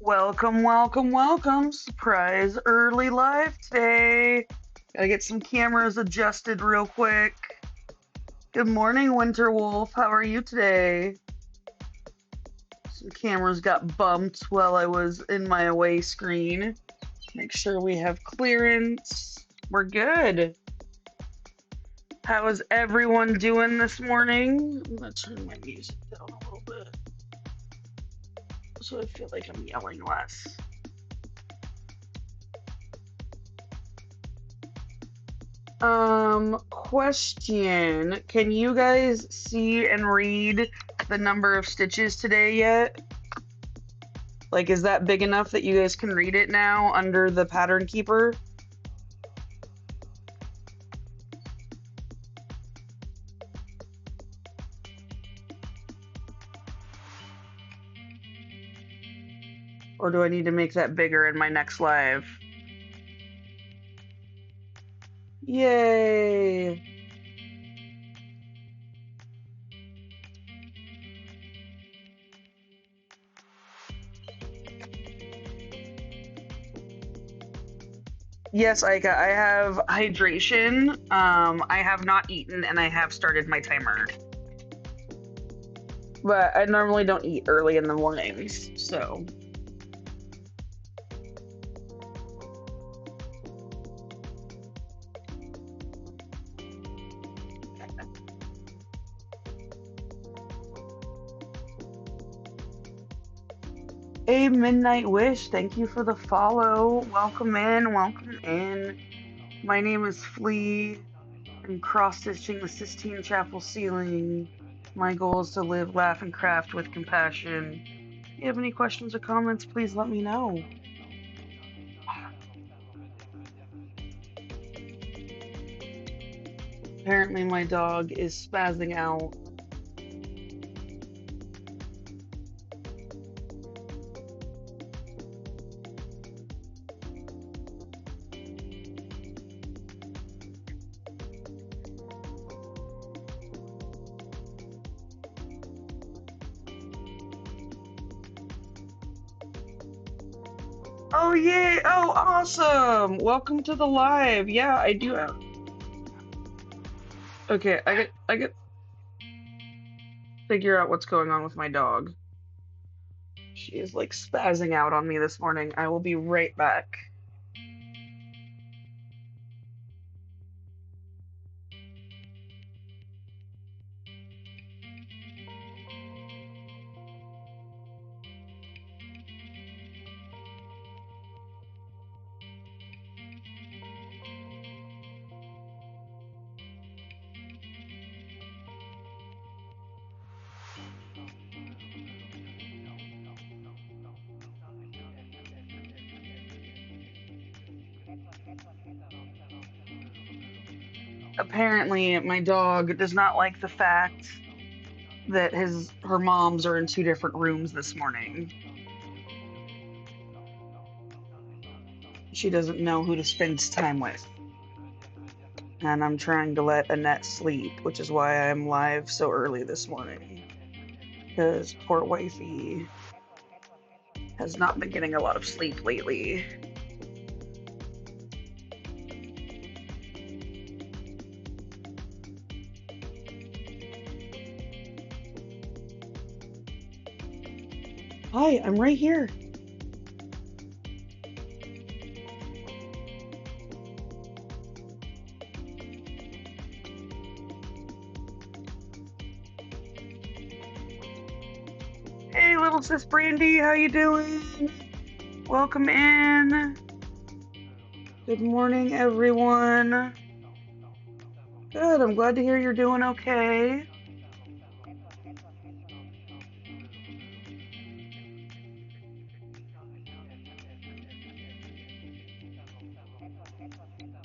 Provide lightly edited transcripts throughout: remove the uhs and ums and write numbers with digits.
Welcome, welcome, welcome. Surprise early live today. Gotta get some cameras adjusted real quick. Good morning, Winter Wolf. How are you today? Some cameras got bumped while I was in my away screen. Make sure we have clearance. We're good. How is everyone doing this morning? I'm gonna turn my music down a little bit so I feel like I'm yelling less. Question. Can you guys see and read the number of stitches today yet? Like, is that big enough that you guys can read it now under the pattern keeper? Or do I need to make that bigger in my next live? Yay! Yes, Aika, I have hydration. I have not eaten and I have started my timer. But I normally don't eat early in the mornings, so. A Midnight Wish, thank you for the follow. Welcome in, welcome in. My name is Flea. I'm cross-stitching the Sistine Chapel ceiling. My goal is to live, laugh, and craft with compassion. If you have any questions or comments, please let me know. Apparently my dog is spazzing out. Oh yay! Oh awesome! Welcome to the live. Yeah, I do have. Okay, I get figure out what's going on with my dog. She is like spazzing out on me this morning. I will be right back. Apparently, my dog does not like the fact that her moms are in two different rooms this morning. She doesn't know who to spend time with. And I'm trying to let Annette sleep, which is why I'm live so early this morning. Because poor wifey has not been getting a lot of sleep lately. Hi, I'm right here. Hey, little sis Brandy, how you doing? Welcome in. Good morning, everyone. Good, I'm glad to hear you're doing okay.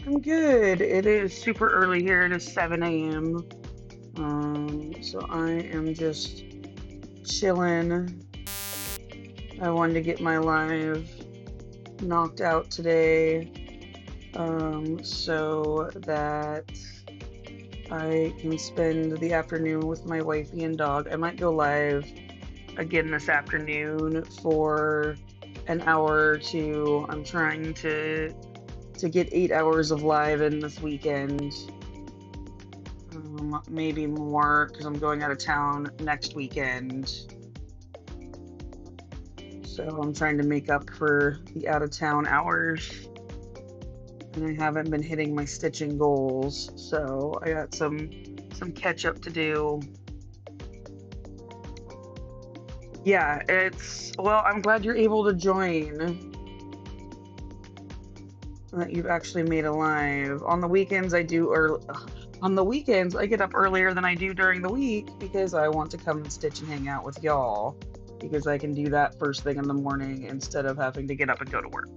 I'm good. It is super early here. It is 7 a.m. So I am just chilling. I wanted to get my live knocked out today, so that I can spend the afternoon with my wifey and dog. I might go live again this afternoon for an hour or two. I'm trying to get 8 hours of live in this weekend. Maybe more because I'm going out of town next weekend. So I'm trying to make up for the out of town hours. And I haven't been hitting my stitching goals, so I got some catch up to do. Yeah, well, I'm glad you're able to join. That you've actually made a live. On the weekends I get up earlier than I do during the week because I want to come and stitch and hang out with y'all, because I can do that first thing in the morning instead of having to get up and go to work.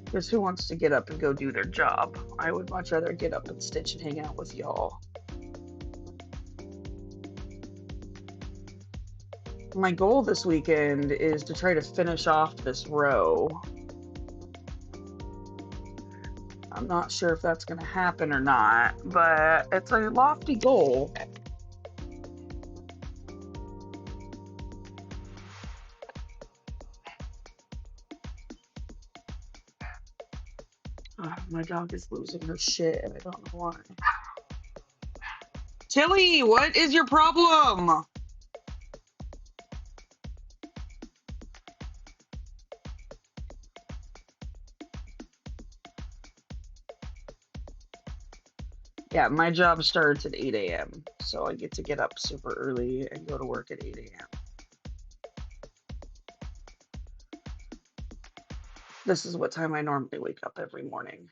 Because who wants to get up and go do their job? I would much rather get up and stitch and hang out with y'all. My goal this weekend is to try to finish off this row. I'm not sure if that's going to happen or not, but it's a lofty goal. Oh, my dog is losing her shit, and I don't know why. Tilly, what is your problem? Yeah, my job starts at 8 a.m., so I get to get up super early and go to work at 8 a.m. This is what time I normally wake up every morning.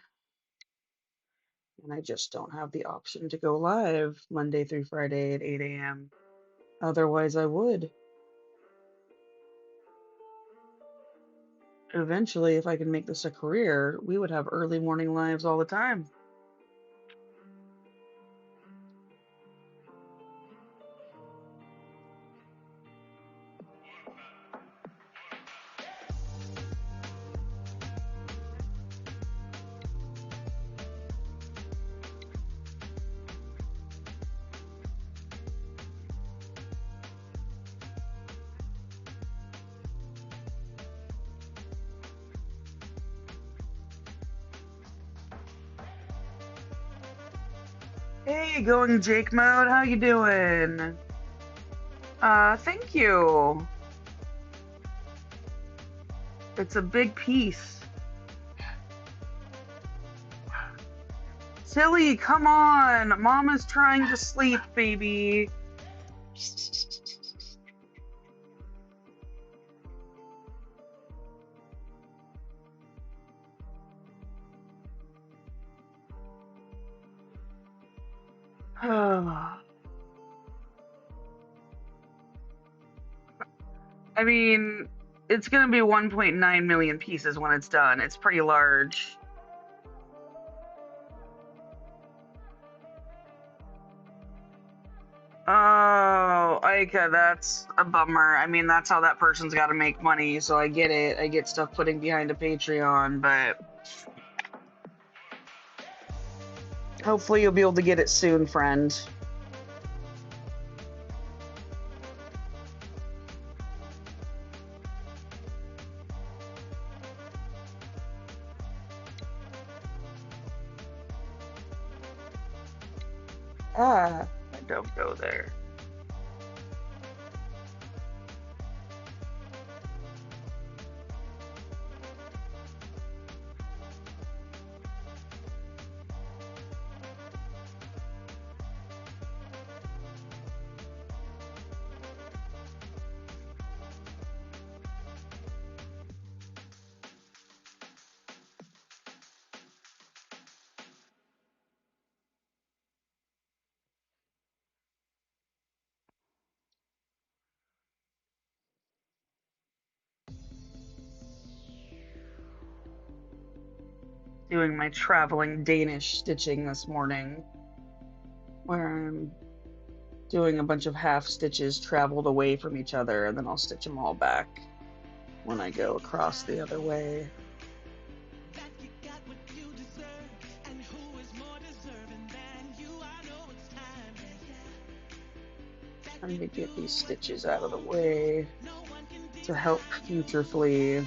And I just don't have the option to go live Monday through Friday at 8 a.m. Otherwise, I would. Eventually, if I can make this a career, we would have early morning lives all the time. Hey, going Jake mode, how you doing? Thank you. It's a big piece. Tilly, come on. Mama's trying to sleep, baby. I mean, it's gonna be 1.9 million pieces when it's done. It's pretty large. Oh, Ika, that's a bummer. I mean, that's how that person's got to make money, so I get it. I get stuff putting behind a Patreon, but hopefully you'll be able to get it soon, friend. Ah, don't go there. Doing my traveling Danish stitching this morning, where I'm doing a bunch of half stitches traveled away from each other, and then I'll stitch them all back when I go across the other way. Trying to get these stitches out of the way. to help future Flea.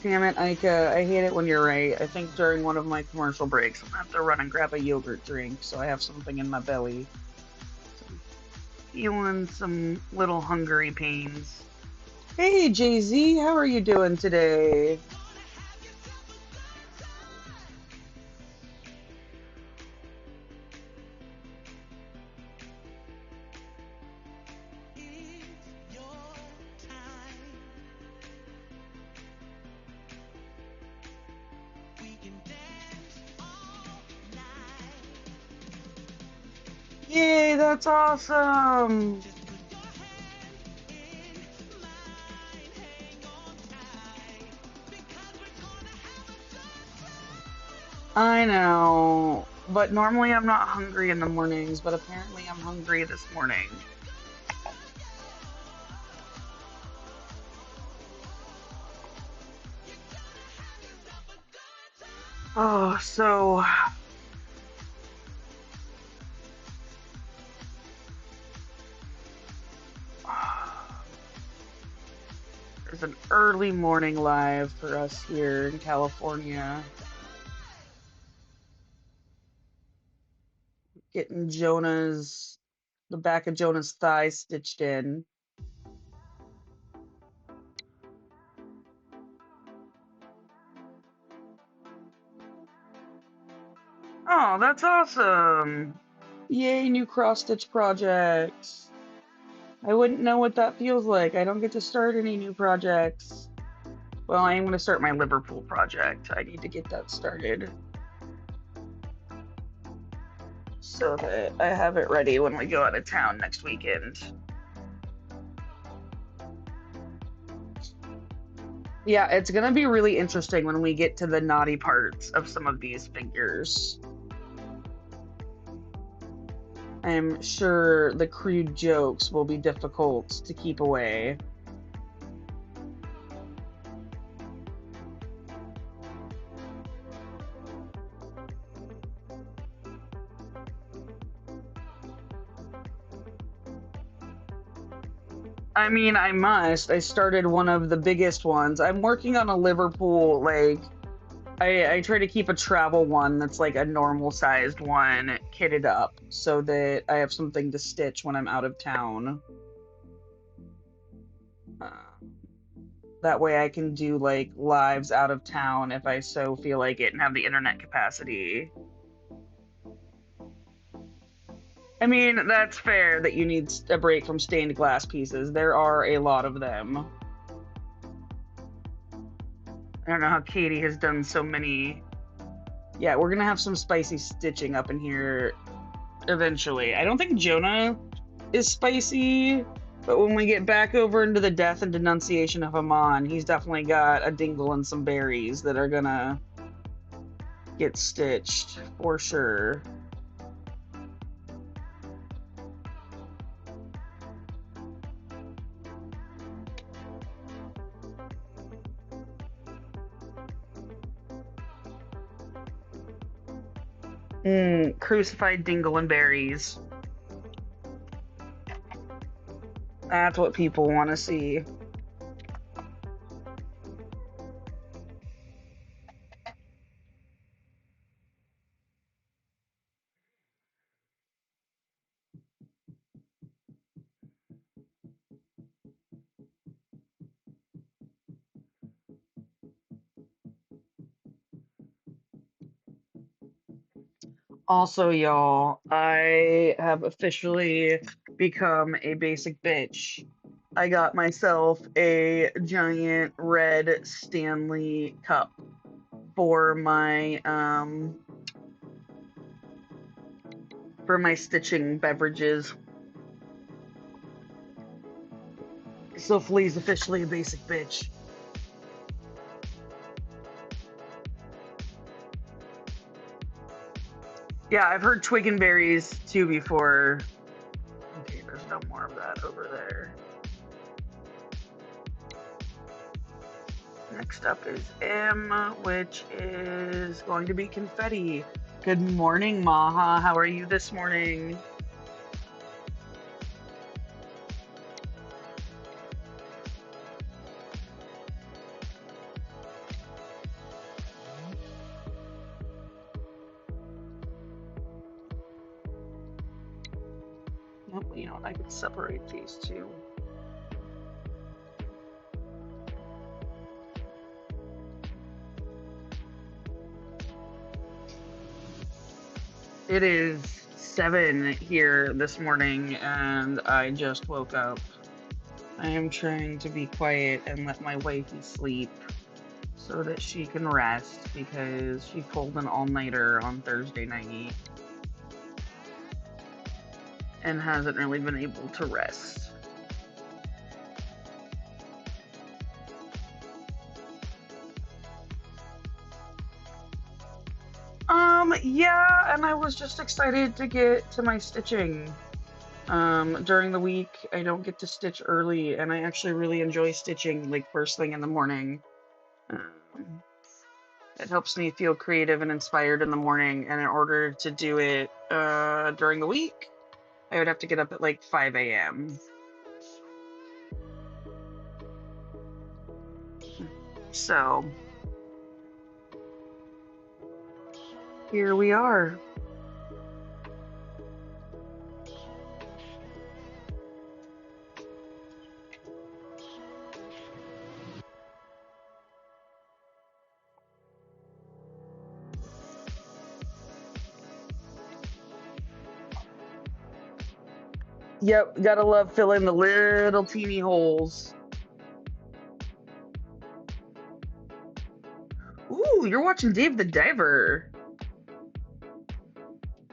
Damn it, Ika. I hate it when you're right. I think during one of my commercial breaks, I'm gonna have to run and grab a yogurt drink so I have something in my belly. Feeling some little hungry pains. Hey, Jay-Z, how are you doing today? Yay, that's awesome! I know, but normally I'm not hungry in the mornings, but apparently I'm hungry this morning. Oh, so there's an early morning live for us here in California. Getting the back of Jonah's thigh stitched in. Oh, that's awesome. Yay, new cross-stitch projects. I wouldn't know what that feels like. I don't get to start any new projects. Well, I am going to start my Liverpool project. I need to get that started so that I have it ready when we go out of town next weekend. Yeah, it's going to be really interesting when we get to the naughty parts of some of these figures. I'm sure the crude jokes will be difficult to keep away. I mean, I must. I started one of the biggest ones. I'm working on a Liverpool, like, I try to keep a travel one that's like a normal sized one kitted up so that I have something to stitch when I'm out of town. Uh, that way I can do like lives out of town if I so feel like it and have the internet capacity. I mean, that's fair that you need a break from stained glass pieces. There are a lot of them. I don't know how Katie has done so many. Yeah, we're gonna have some spicy stitching up in here eventually. I don't think Jonah is spicy, but when we get back over into the death and denunciation of Haman, he's definitely got a dingle and some berries that are gonna get stitched for sure. Crucified dingle and berries. That's what people want to see. Also, y'all, I have officially become a basic bitch. I got myself a giant red Stanley cup for my stitching beverages. So Flea's officially a basic bitch. Yeah, I've heard twig and berries too before. Okay, there's no more of that over there. Next up is M, which is going to be confetti. Good morning, Maha. How are you this morning? Oh, you know what? I can separate these two. It is 7 here this morning, and I just woke up. I am trying to be quiet and let my wifey sleep so that she can rest because she pulled an all-nighter on Thursday night and hasn't really been able to rest. Yeah, and I was just excited to get to my stitching. During the week, I don't get to stitch early, and I actually really enjoy stitching like first thing in the morning. Um, it helps me feel creative and inspired in the morning, and in order to do it during the week, I would have to get up at like 5 a.m. So here we are. Yep, gotta love filling the little teeny holes. Ooh, you're watching Dave the Diver.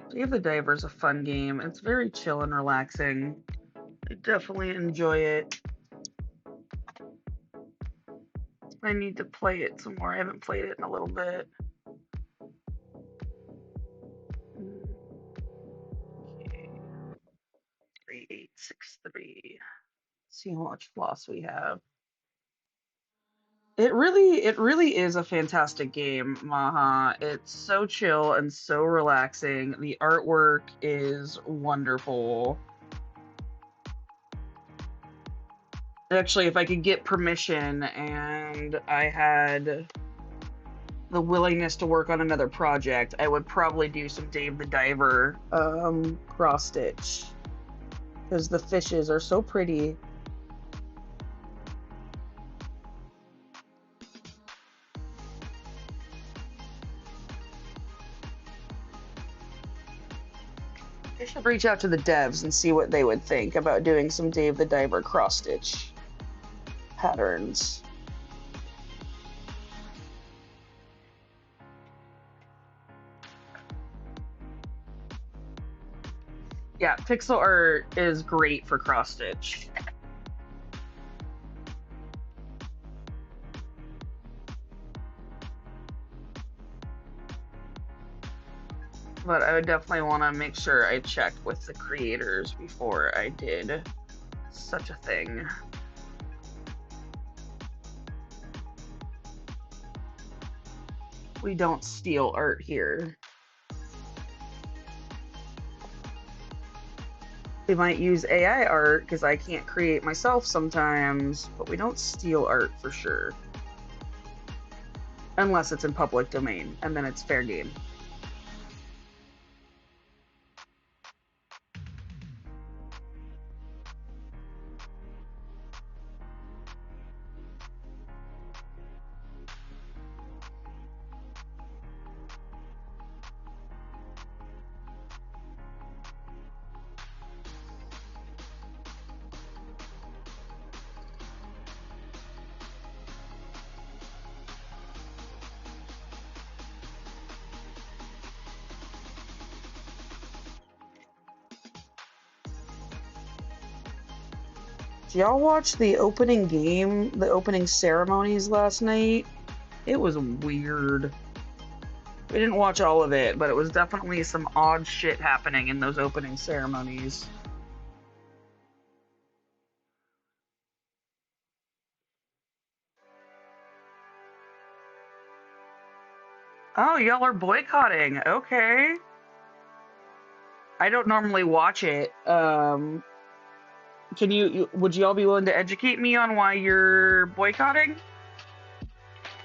Dave the Diver is a fun game. It's very chill and relaxing. I definitely enjoy it. I need to play it some more. I haven't played it in a little bit. Okay. 3863. See how much floss we have. It really is a fantastic game, Maha. It's so chill and so relaxing. The artwork is wonderful. Actually, if I could get permission and I had the willingness to work on another project, I would probably do some Dave the Diver cross stitch because the fishes are so pretty. I should reach out to the devs and see what they would think about doing some Dave the Diver cross stitch patterns. Yeah, pixel art is great for cross stitch. But I would definitely want to make sure I checked with the creators before I did such a thing. We don't steal art here. We might use AI art because I can't create myself sometimes, but we don't steal art for sure. Unless it's in public domain, and then it's fair game. Did y'all watch the opening game, the opening ceremonies last night? It was weird. We didn't watch all of it, but it was definitely some odd shit happening in those opening ceremonies. Oh, y'all are boycotting. Okay. I don't normally watch it. Would y'all be willing to educate me on why you're boycotting?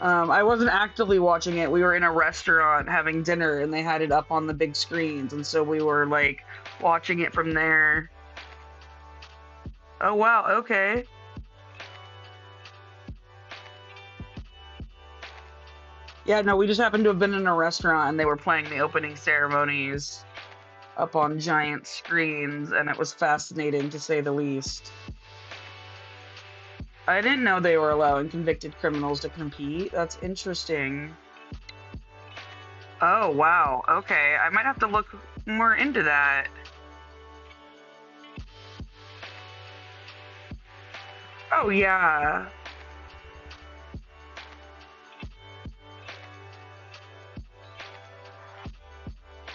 I wasn't actively watching it. We were in a restaurant having dinner and they had it up on the big screens, and so we were like watching it from there. Oh wow, okay. Yeah, no, we just happened to have been in a restaurant and they were playing the opening ceremonies up on giant screens, and it was fascinating to say the least. I didn't know they were allowing convicted criminals to compete. That's interesting. Oh, wow. Okay. I might have to look more into that. Oh, yeah.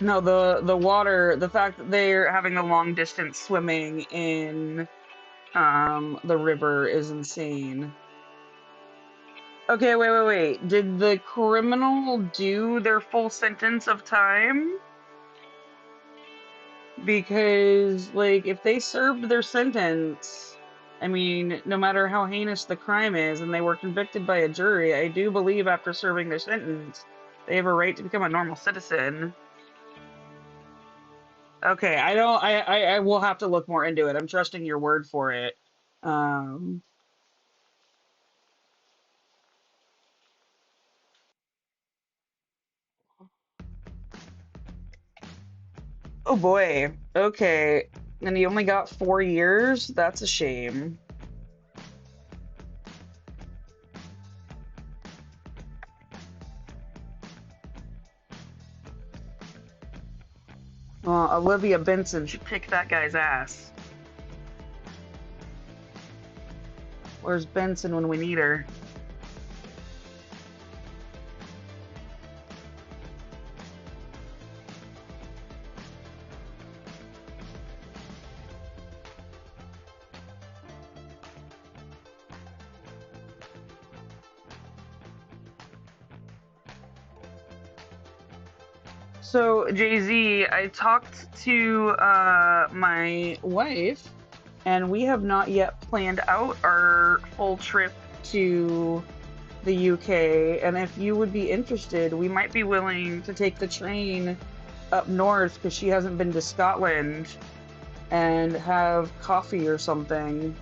No, the water, the fact that they're having a long distance swimming in the river is insane. Okay, wait. Did the criminal do their full sentence of time? Because, like, if they served their sentence, I mean, no matter how heinous the crime is, and they were convicted by a jury, I do believe after serving their sentence, they have a right to become a normal citizen. Okay, I don't, I will have to look more into it. I'm trusting your word for it. Um, oh boy. Okay. And he only got 4 years? That's a shame. Olivia Benson should kick that guy's ass. Where's Benson when we need her? So, Jay-Z, I talked to my wife, and we have not yet planned out our full trip to the UK. And if you would be interested, we might be willing to take the train up north because she hasn't been to Scotland and have coffee or something.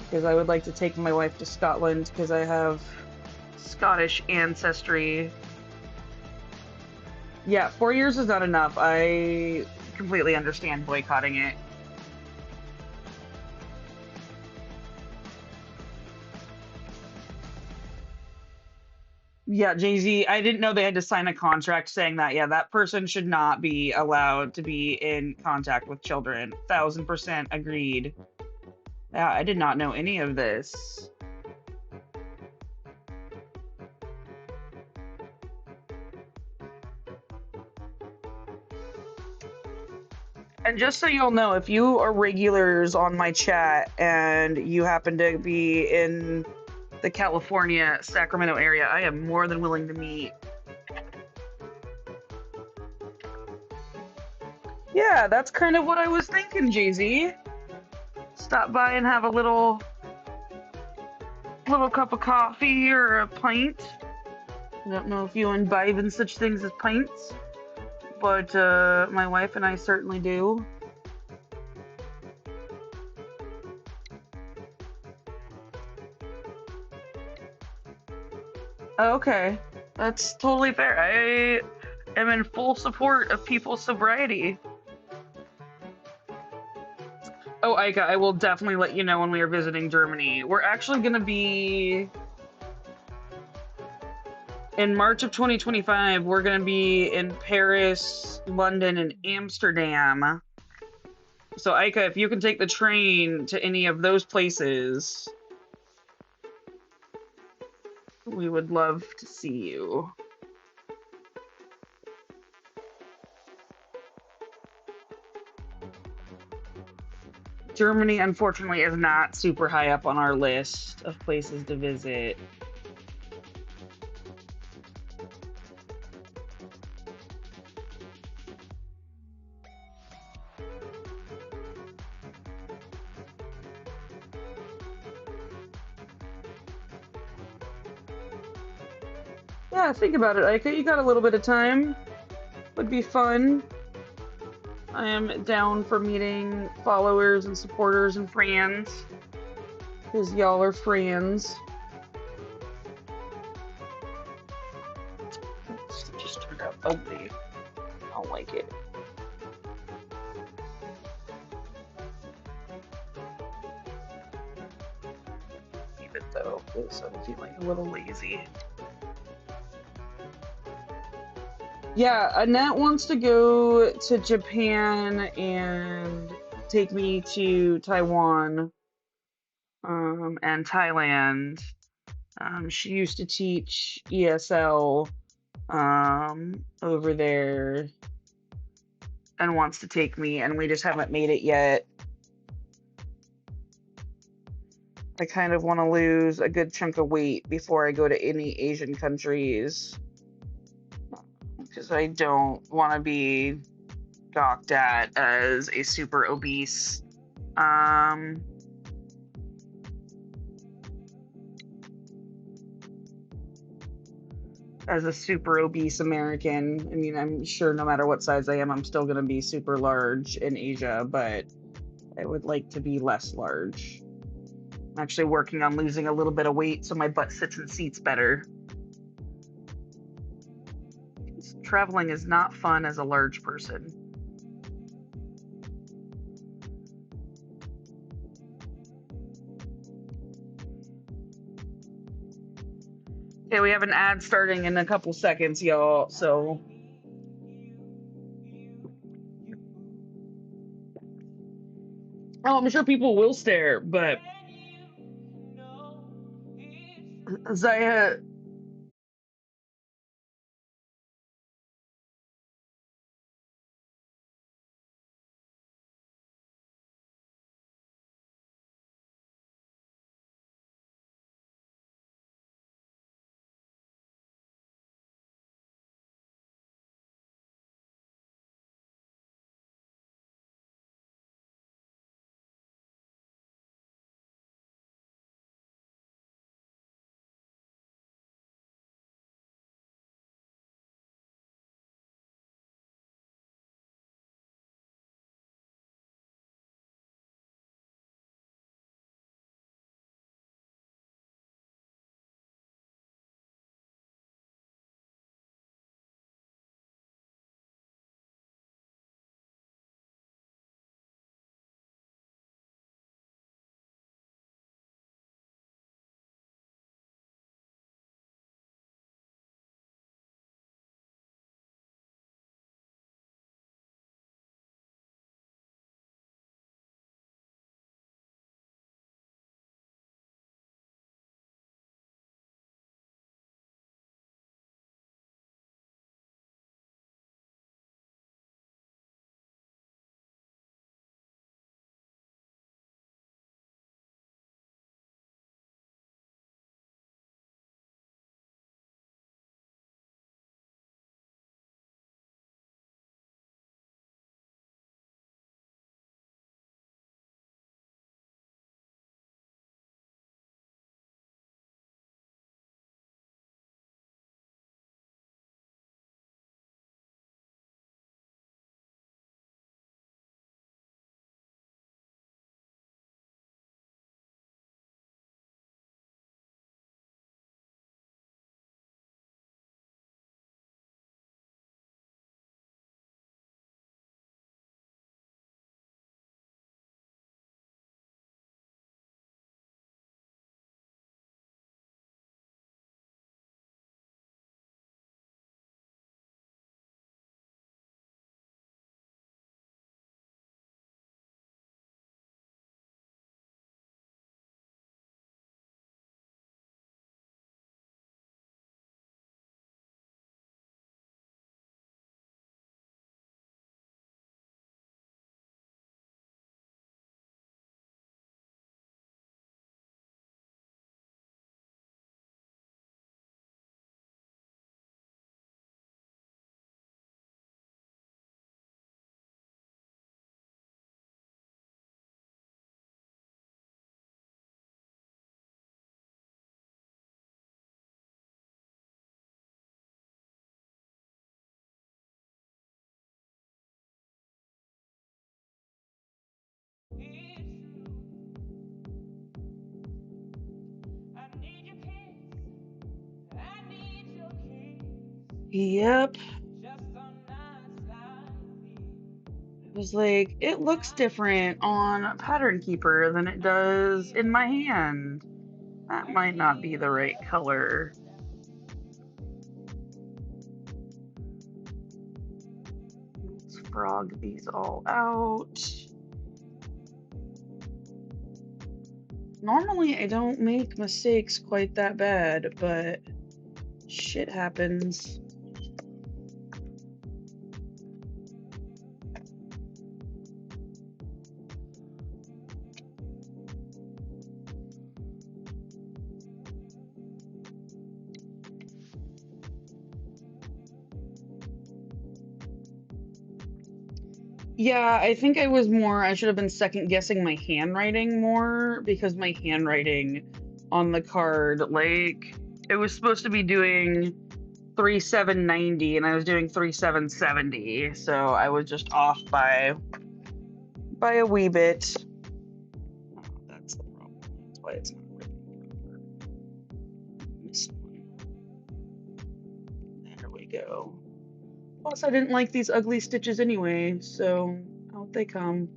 Because I would like to take my wife to Scotland because I have Scottish ancestry. Yeah, 4 years is not enough. I completely understand boycotting it. Yeah, Jay-Z, I didn't know they had to sign a contract saying that. Yeah, that person should not be allowed to be in contact with children. 1000% agreed. Yeah, I did not know any of this. And just so you'll know, if you are regulars on my chat and you happen to be in the California, Sacramento area, I am more than willing to meet. Yeah, that's kind of what I was thinking, Jay-Z. Stop by and have a little cup of coffee or a pint. I don't know if you imbibe in such things as pints, but my wife and I certainly do. Okay, that's totally fair. I am in full support of people's sobriety. Oh, Ika, I will definitely let you know when we are visiting Germany. We're actually going to be in March of 2025. We're going to be in Paris, London, and Amsterdam. So, Ika, if you can take the train to any of those places, we would love to see you. Germany, unfortunately, is not super high up on our list of places to visit. Yeah, think about it, Ika. You got a little bit of time. Would be fun. I am down for meeting followers and supporters and friends. Because y'all are friends. It just turned out ugly. I don't like it. Leave it though, because I'm feeling a little lazy. Yeah, Annette wants to go to Japan and take me to Taiwan, and Thailand. She used to teach ESL, over there and wants to take me, and we just haven't made it yet. I kind of want to lose a good chunk of weight before I go to any Asian countries, because I don't want to be gawked at as a super obese, um, as a super obese American. I mean, I'm sure no matter what size I am, I'm still going to be super large in Asia, but I would like to be less large. I'm actually working on losing a little bit of weight so my butt sits in seats better. Traveling is not fun as a large person. Okay, we have an ad starting in a couple seconds, y'all, so. Oh, I'm sure people will stare, but Zaya, Yep. It was like, it looks different on Pattern Keeper than it does in my hand. That might not be the right color. Let's frog these all out. Normally I don't make mistakes quite that bad, but shit happens. Yeah, I think I should have been second guessing my handwriting more because my handwriting on the card, like, it was supposed to be doing 3790 and I was doing 3770, so I was just off by a wee bit. Oh, that's the problem. That's why it's not written proper. This one. There we go. Plus, I didn't like these ugly stitches anyway, so out they come.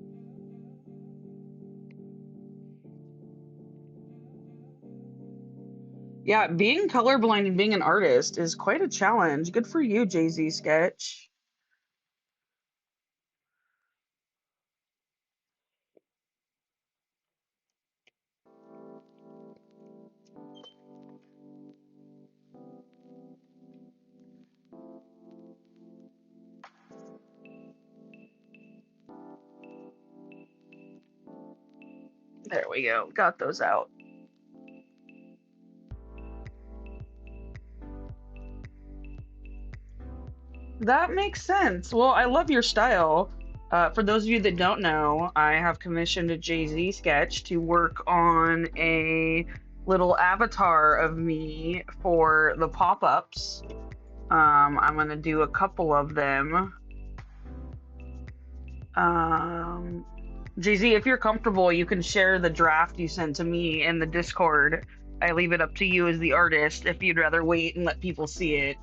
Yeah, being colorblind and being an artist is quite a challenge. Good for you, Jay-Z Sketch. There we go. Got those out. That makes sense. Well, I love your style. For those of you that don't know, I have commissioned a Jay-Z Sketch to work on a little avatar of me for the pop-ups. I'm gonna do a couple of them. Um, Jay-Z, if you're comfortable, you can share the draft you sent to me in the Discord. I leave it up to you as the artist if you'd rather wait and let people see it.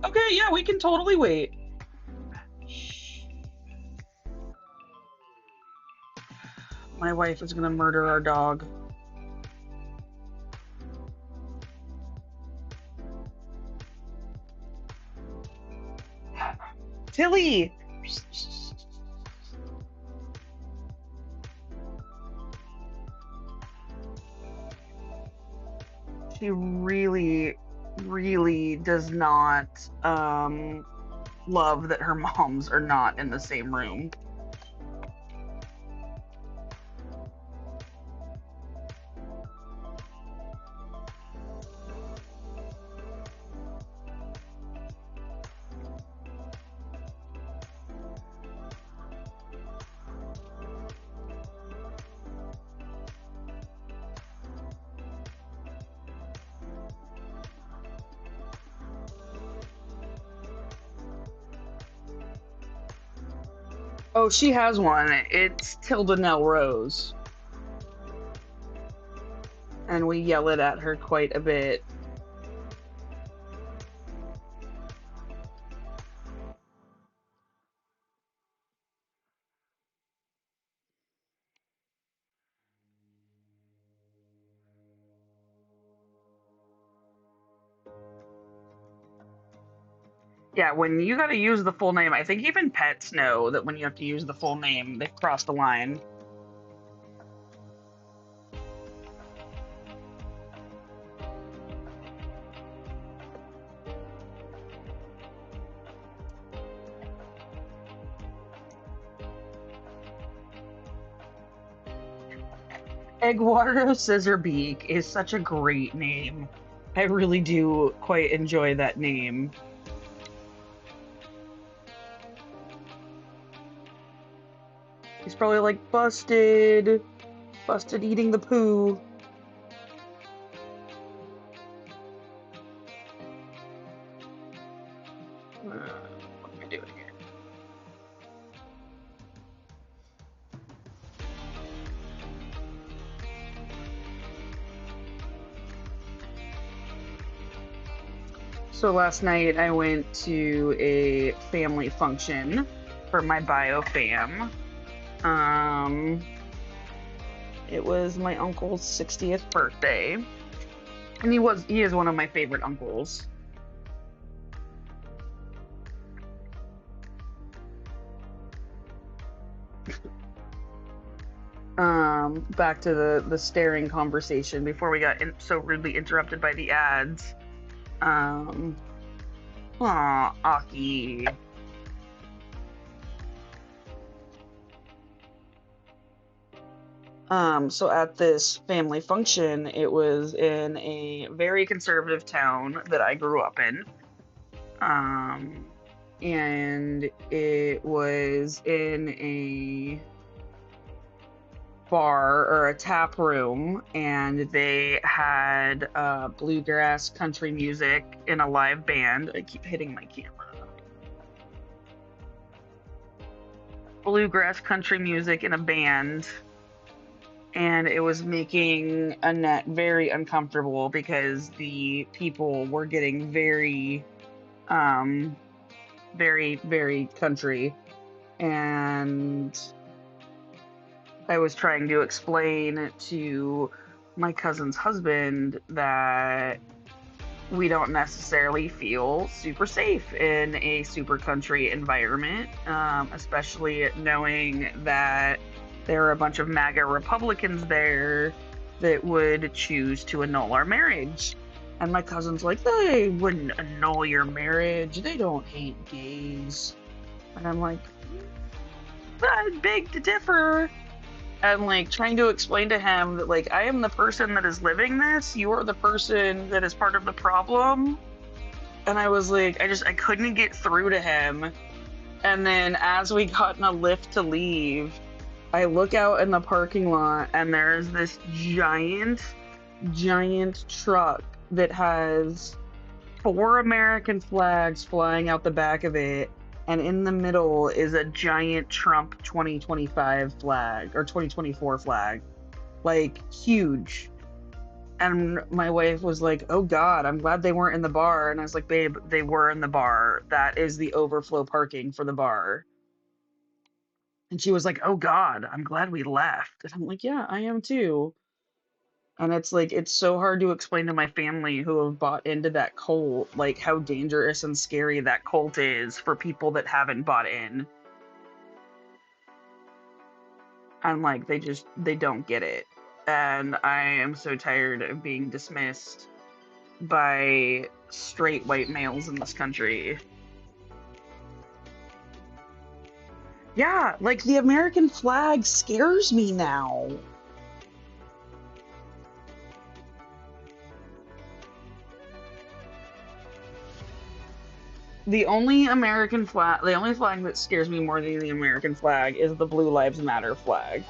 Okay, yeah, we can totally wait. My wife is gonna murder our dog. Tilly! She really, really does not love that her moms are not in the same room. Oh, she has one. It's Tilda Nell Rose. And we yell it at her quite a bit. Yeah, when you gotta use the full name, I think even pets know that when you have to use the full name, they've crossed the line. Eduardo Scissorbeak is such a great name. I really do quite enjoy that name. He's probably like busted eating the poo. What am I doing here? So last night I went to a family function for my bio fam. Um, it was my uncle's 60th birthday, and he is one of my favorite uncles. Back to the staring conversation before we got so rudely interrupted by the ads. Um, Aw, Aki. So at this family function, it was in a very conservative town that I grew up in. Um, and it was in a bar or a tap room, and they had bluegrass country music in a live band. I keep hitting my camera. Bluegrass country music in a band, and it was making Annette very uncomfortable because the people were getting um, very country, and I was trying to explain to my cousin's husband that we don't necessarily feel super safe in a super country environment, especially knowing that there are a bunch of MAGA Republicans there that would choose to annul our marriage. And my cousin's like, they wouldn't annul your marriage. They don't hate gays. And I'm like, I beg to differ. And like trying to explain to him that like I am the person that is living this, you are the person that is part of the problem. And I was like, I couldn't get through to him. And then as we got in a lift to leave, I look out in the parking lot and there's this giant truck that has 4 American flags flying out the back of it, and in the middle is a giant Trump 2025 flag or 2024 flag, like huge. And my wife was like, oh God, I'm glad they weren't in the bar. And I was like, babe, they were in the bar. That is the overflow parking for the bar. And she was like, oh God, I'm glad we left. And I'm like, yeah, I am too. And it's like, it's so hard to explain to my family who have bought into that cult, like how dangerous and scary that cult is for people that haven't bought in. And like, they don't get it. And I am so tired of being dismissed by straight white males in this country. Yeah, like the American flag scares me now. The only flag that scares me more than the American flag is the Blue Lives Matter flag.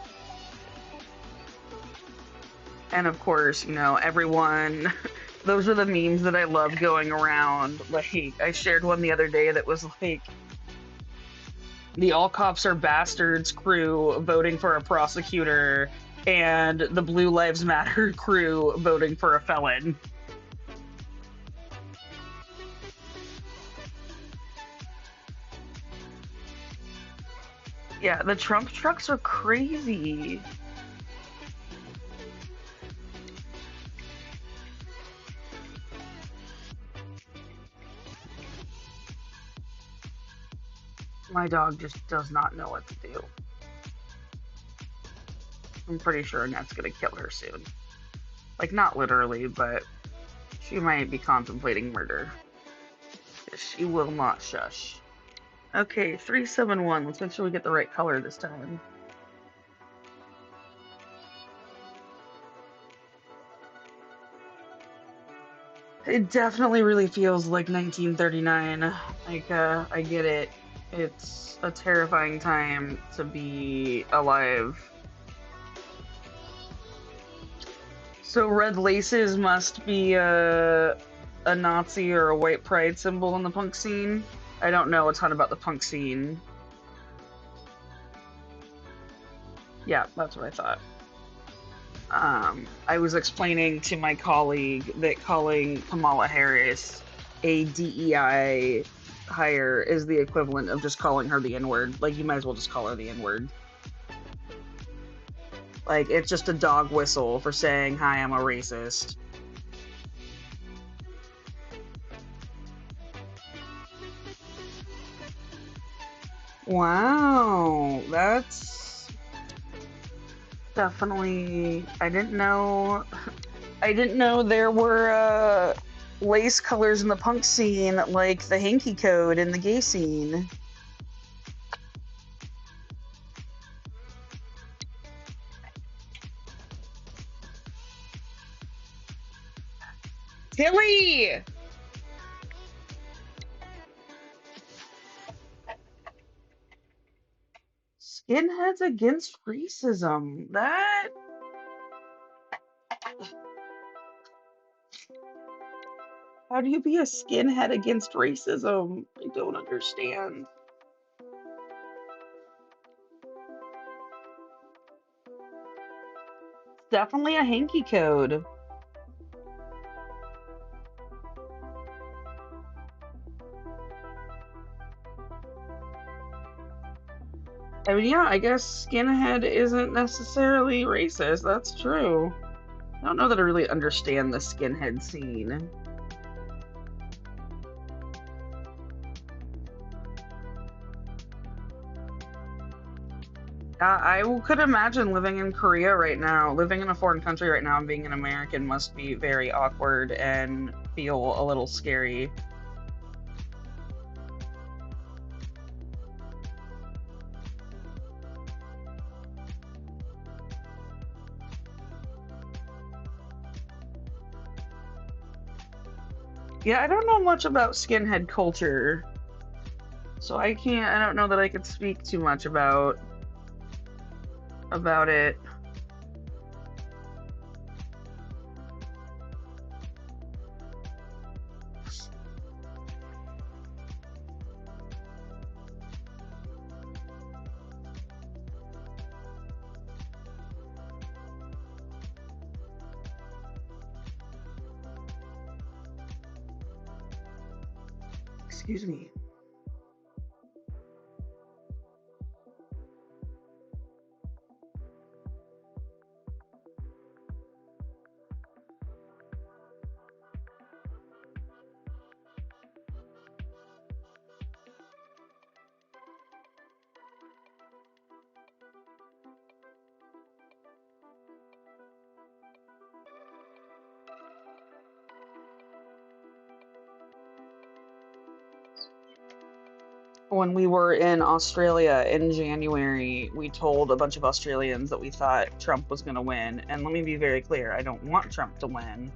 And of course, everyone, those are the memes that I love going around. Like, I shared one the other day that was like, the All Cops Are Bastards crew voting for a prosecutor, and the Blue Lives Matter crew voting for a felon. Yeah, the Trump trucks are crazy. My dog just does not know what to do. I'm pretty sure Annette's gonna kill her soon. Like, not literally, but she might be contemplating murder. She will not shush. Okay, 371. Let's make sure we get the right color this time. It definitely really feels like 1939. Like, I get it. It's a terrifying time to be alive. So red laces must be a Nazi or a white pride symbol in the punk scene. I don't know a ton about the punk scene. Yeah, that's what I thought. I was explaining to my colleague that calling Kamala Harris a DEI hire is the equivalent of just calling her the N-word. Like, you might as well just call her the N-word. Like, it's just a dog whistle for saying, hi, I'm a racist. Wow, that's definitely, I didn't know there were lace colors in the punk scene like the hanky code in the gay scene. Tilly! Skinheads against racism. How do you be a skinhead against racism? I don't understand. Definitely a hanky code. I mean, yeah, I guess skinhead isn't necessarily racist. That's true. I don't know that I really understand the skinhead scene. I could imagine living in Korea right now, living in a foreign country right now, and being an American must be very awkward and feel a little scary. Yeah, I don't know much about skinhead culture, so I don't know that I could speak too much about it. Excuse me. When we were in Australia in January, we told a bunch of Australians that we thought Trump was going to win. And let me be very clear, I don't want Trump to win,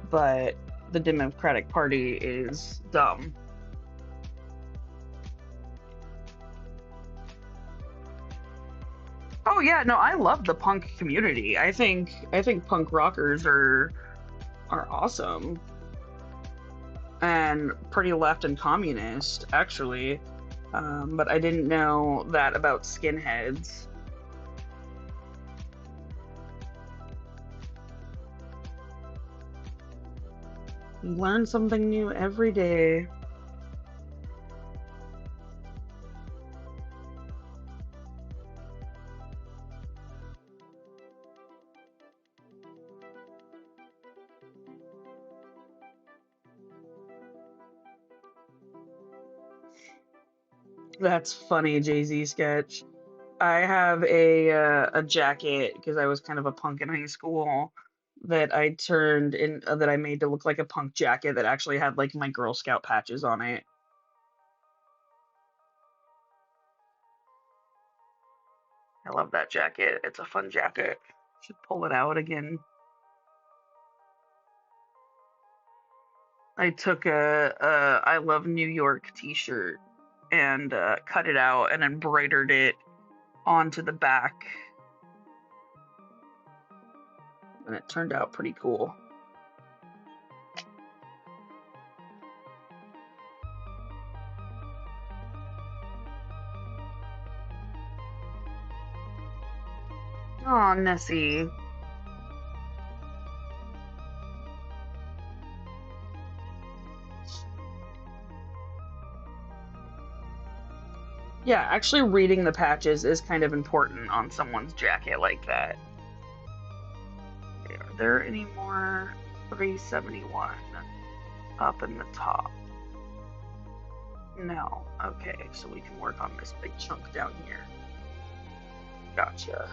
but the Democratic Party is dumb. Oh yeah, no, I love the punk community. I think punk rockers are awesome and pretty left and communist, actually. But I didn't know that about skinheads. You learn something new every day. That's funny, Jay-Z sketch. I have a jacket because I was kind of a punk in high school that I turned in that I made to look like a punk jacket that actually had like my Girl Scout patches on it. I love that jacket. It's a fun jacket. Should pull it out again. I took a I love New York t-shirt and cut it out and embroidered it onto the back, and it turned out pretty cool. Oh, Nessie. Yeah, actually reading the patches is kind of important on someone's jacket like that. Are there any more 371 up in the top? No. Okay, so we can work on this big chunk down here. Gotcha.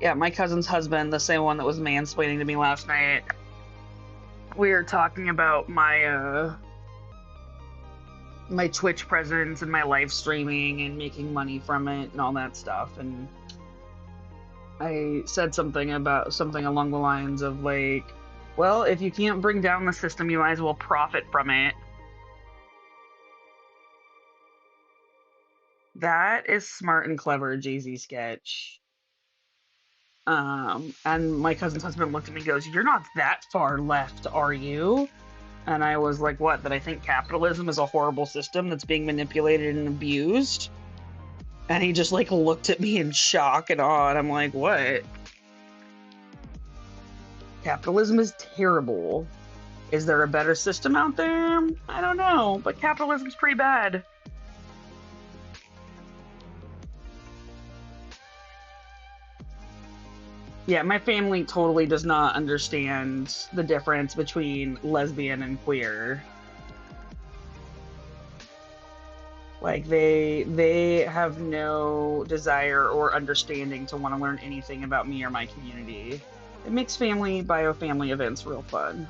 Yeah, my cousin's husband, the same one that was mansplaining to me last night. We were talking about my Twitch presence and my live streaming and making money from it and all that stuff. And I said something along the lines of like, well, if you can't bring down the system, you might as well profit from it. That is smart and clever, Jay-Z sketch. And my cousin's husband looked at me and goes, "You're not that far left, are you?" And I was like, "What? That I think capitalism is a horrible system that's being manipulated and abused?" And he just like looked at me in shock and awe, and I'm like, "What? Capitalism is terrible. Is there a better system out there? I don't know, but capitalism's pretty bad." Yeah, my family totally does not understand the difference between lesbian and queer. Like they have no desire or understanding to want to learn anything about me or my community. It makes bio-family events real fun.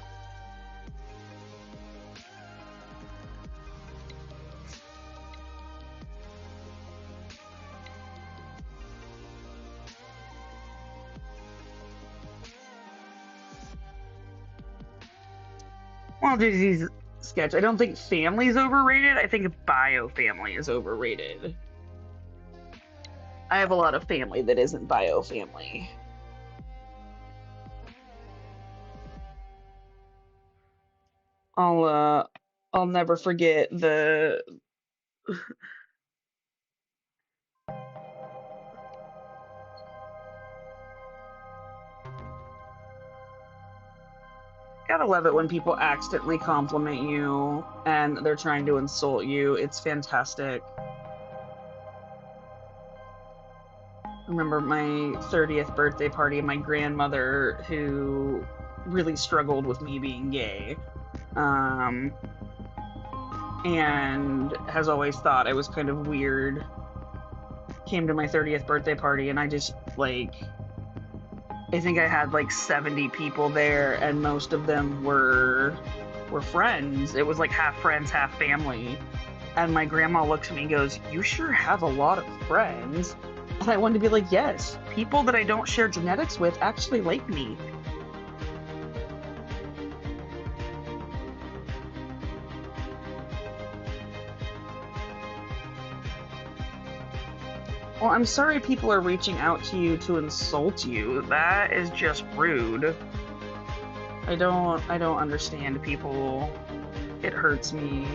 Well, Daisy's sketch. I don't think family is overrated. I think bio-family is overrated. I have a lot of family that isn't bio-family. I'll never forget the gotta love it when people accidentally compliment you and they're trying to insult you. It's fantastic. I remember my 30th birthday party, my grandmother, who really struggled with me being gay, um, and has always thought I was kind of weird, came to my 30th birthday party, and I just, like, I think I had like 70 people there, and most of them were friends. It was like half friends, half family. And my grandma looks at me and goes, "You sure have a lot of friends." And I wanted to be like, "Yes, people that I don't share genetics with actually like me." Well, I'm sorry people are reaching out to you to insult you. That is just rude. I don't understand people. It hurts me.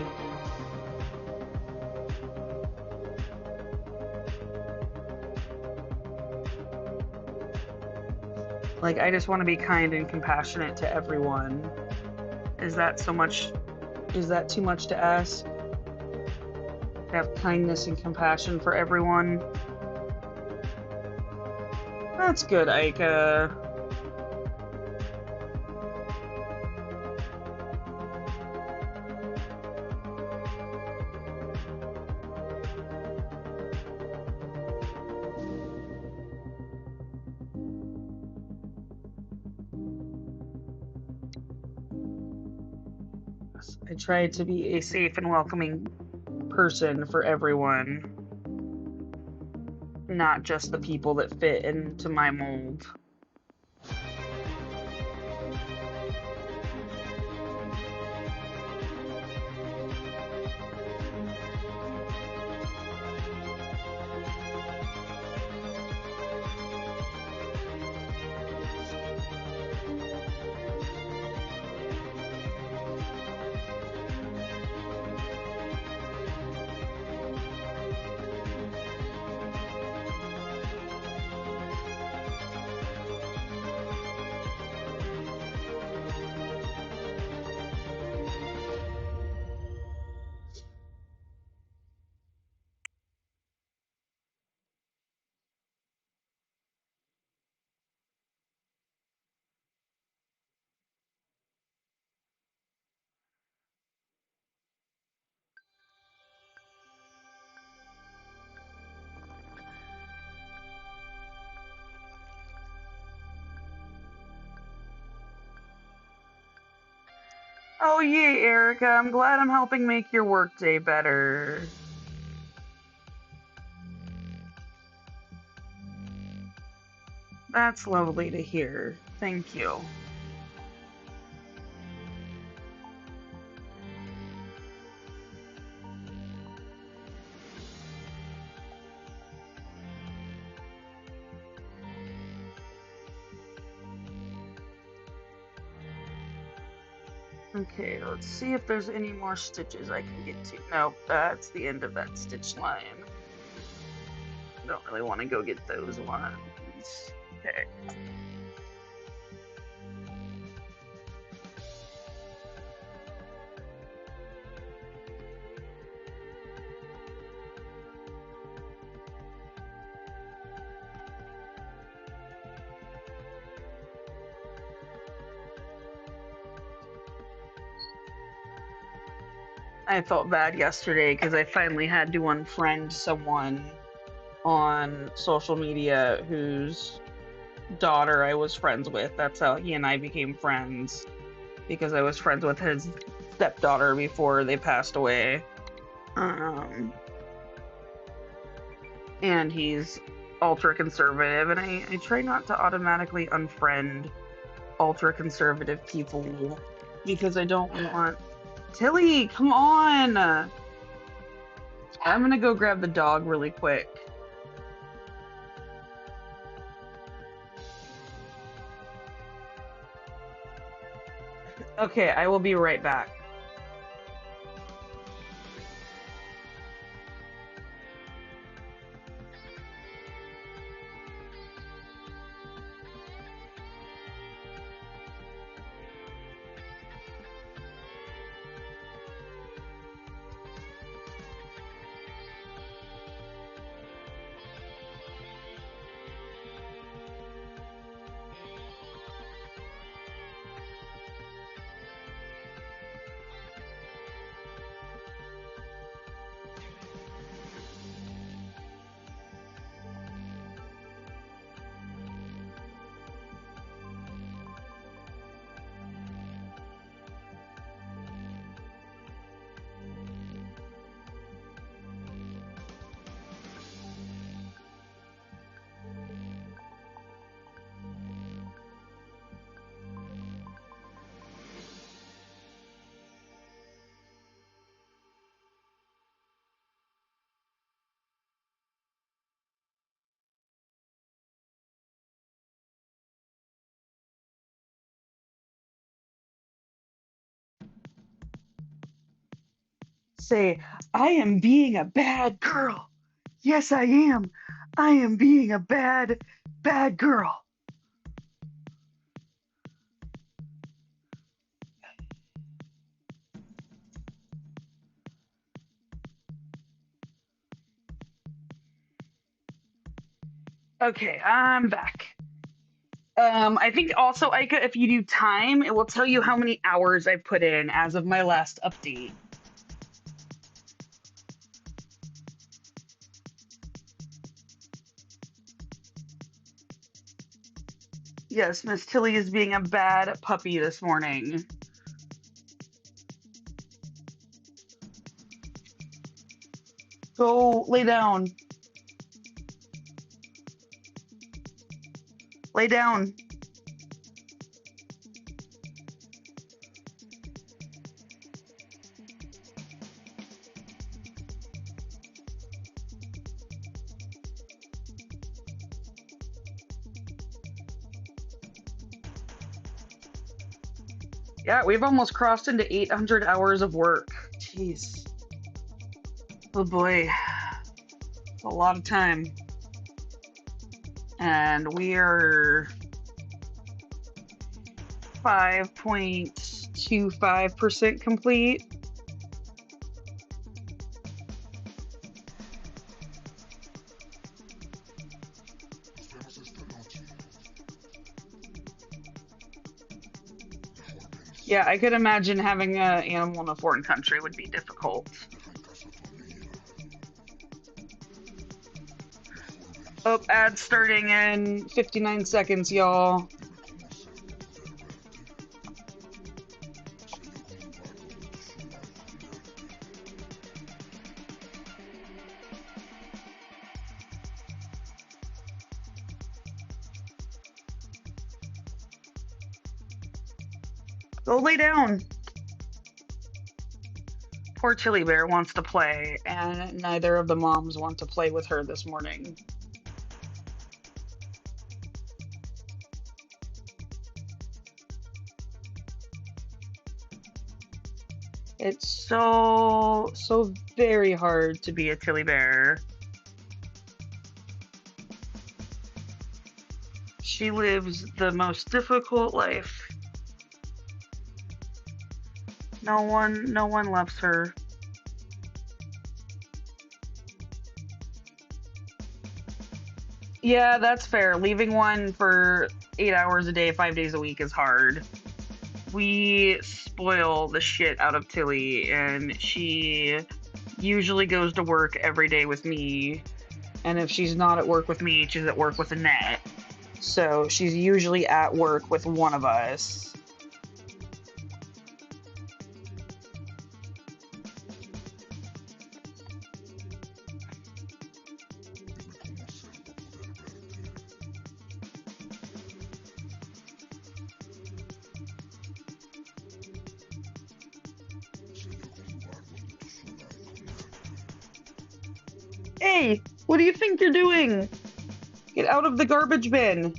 Like, I just want to be kind and compassionate to everyone. Is that too much to ask? To have kindness and compassion for everyone? That's good, Aika. I try to be a safe and welcoming person for everyone, not just the people that fit into my mold. Oh, yay, Erica. I'm glad I'm helping make your workday better. That's lovely to hear. Thank you. Okay, let's see if there's any more stitches I can get to. Nope, that's the end of that stitch line. Don't really want to go get those ones. Okay. I felt bad yesterday because I finally had to unfriend someone on social media whose daughter I was friends with. That's how he and I became friends, because I was friends with his stepdaughter before they passed away. And he's ultra conservative, and I try not to automatically unfriend ultra conservative people because I don't want. Tilly, come on! I'm gonna go grab the dog really quick. Okay, I will be right back. Say, I am being a bad girl. Yes, I am. I am being a bad, bad girl. Okay, I'm back. I think also, Ika, if you do time, it will tell you how many hours I've put in as of my last update. Yes, Miss Tilly is being a bad puppy this morning. Go lay down. Lay down. Yeah, we've almost crossed into 800 hours of work. Jeez. Oh boy. It's a lot of time. And we are 5.25% complete. Yeah, I could imagine having an animal in a foreign country would be difficult. Oh, ad starting in 59 seconds, y'all. Go lay down. Poor Tilly Bear wants to play, and neither of the moms want to play with her this morning. It's so very hard to be a Tilly Bear. She lives the most difficult life. No one loves her. Yeah, that's fair. Leaving one for 8 hours a day, 5 days a week is hard. We spoil the shit out of Tilly, and she usually goes to work every day with me. And if she's not at work with me, she's at work with Annette. So she's usually at work with one of us. Hey, what do you think you're doing? Get out of the garbage bin.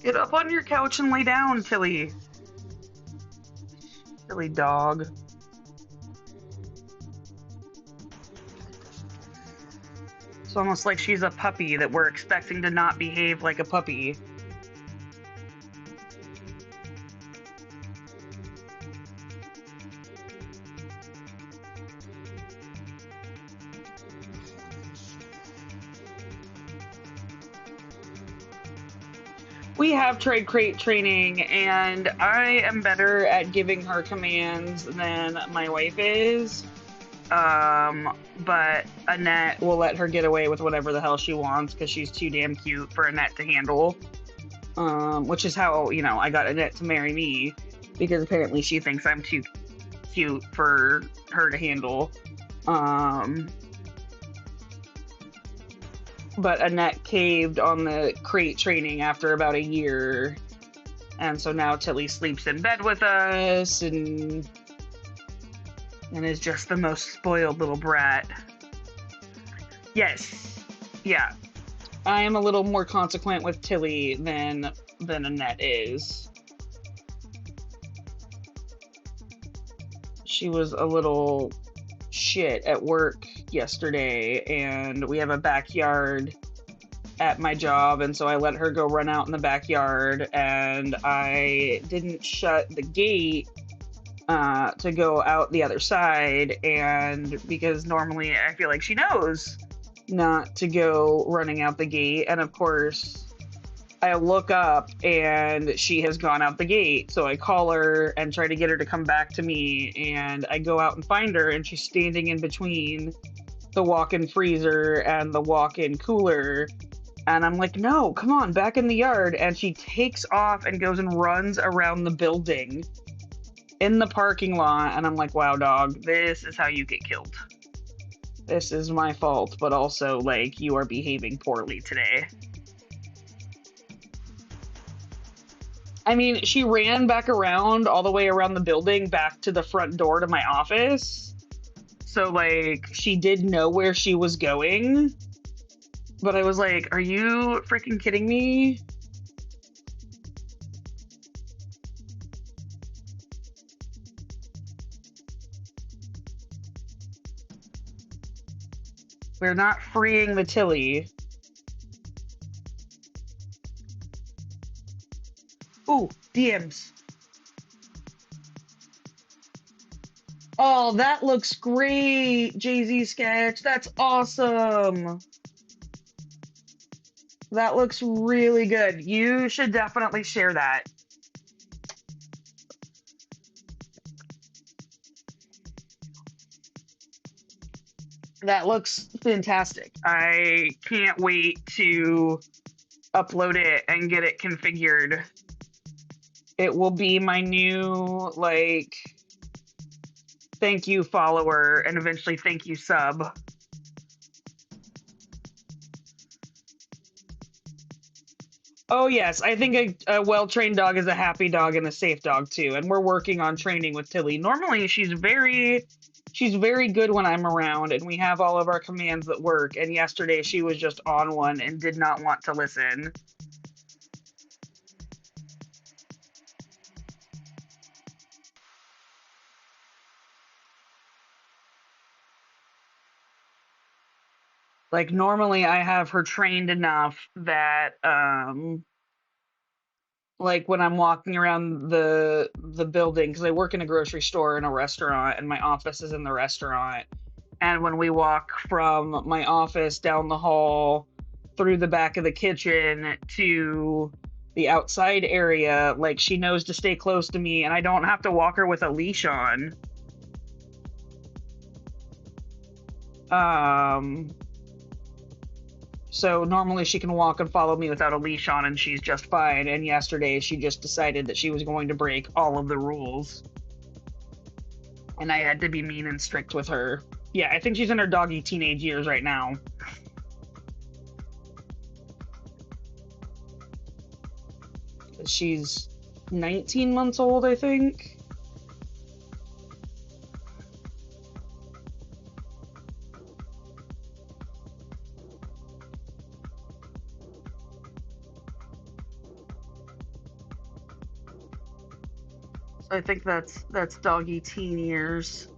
Get up on your couch and lay down, Tilly. Silly dog. It's almost like she's a puppy that we're expecting to not behave like a puppy. We have trade crate training, and I am better at giving her commands than my wife is. But Annette will let her get away with whatever the hell she wants because she's too damn cute for Annette to handle. Which is how, I got Annette to marry me, because apparently she thinks I'm too cute for her to handle. But Annette caved on the crate training after about a year. And so now Tilly sleeps in bed with us and is just the most spoiled little brat. Yes. Yeah. I am a little more consequent with Tilly than Annette is. She was a little shit at work yesterday, and we have a backyard at my job, and so I let her go run out in the backyard, and I didn't shut the gate to go out the other side, and because normally I feel like she knows not to go running out the gate, and of course I look up and she has gone out the gate. So I call her and try to get her to come back to me, and I go out and find her, and she's standing in between the walk-in freezer and the walk-in cooler. And I'm like, no, come on, back in the yard. And she takes off and goes and runs around the building in the parking lot. And I'm like, wow, dog, this is how you get killed. This is my fault, but also, like, you are behaving poorly today. I mean, she ran back around all the way around the building back to the front door to my office. So, like, she did know where she was going. But I was like, are you freaking kidding me? We're not freeing the Tilly. Ooh, DMs. Oh, that looks great, Jay-Z sketch. That's awesome. That looks really good. You should definitely share that. That looks fantastic. I can't wait to upload it and get it configured. It will be my new, like, thank you follower and eventually thank you sub. Oh yes, I think a well-trained dog is a happy dog and a safe dog too. And we're working on training with Tilly. Normally she's very good when I'm around and we have all of our commands that work. And yesterday she was just on one and did not want to listen. Like normally I have her trained enough that like when I'm walking around the building, because I work in a grocery store and a restaurant and my office is in the restaurant. And when we walk from my office down the hall through the back of the kitchen to the outside area, like she knows to stay close to me and I don't have to walk her with a leash on. Um So normally she can walk and follow me without a leash on and she's just fine. And yesterday she just decided that she was going to break all of the rules. And I had to be mean and strict with her. Yeah, I think she's in her doggy teenage years right now. She's 19 months old, I think. So I think that's doggy teen years.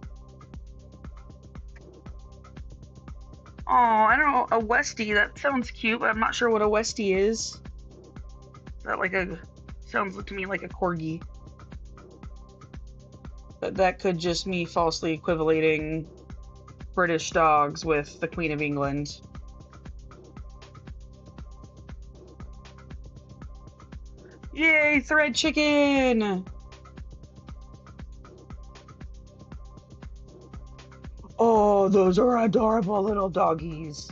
Oh, I don't know, a Westie. That sounds cute, but I'm not sure what a Westie is. Is that like a sounds to me like a corgi. But that could just me falsely equivalating British dogs with the Queen of England. Yay, thread chicken! Oh, those are adorable little doggies.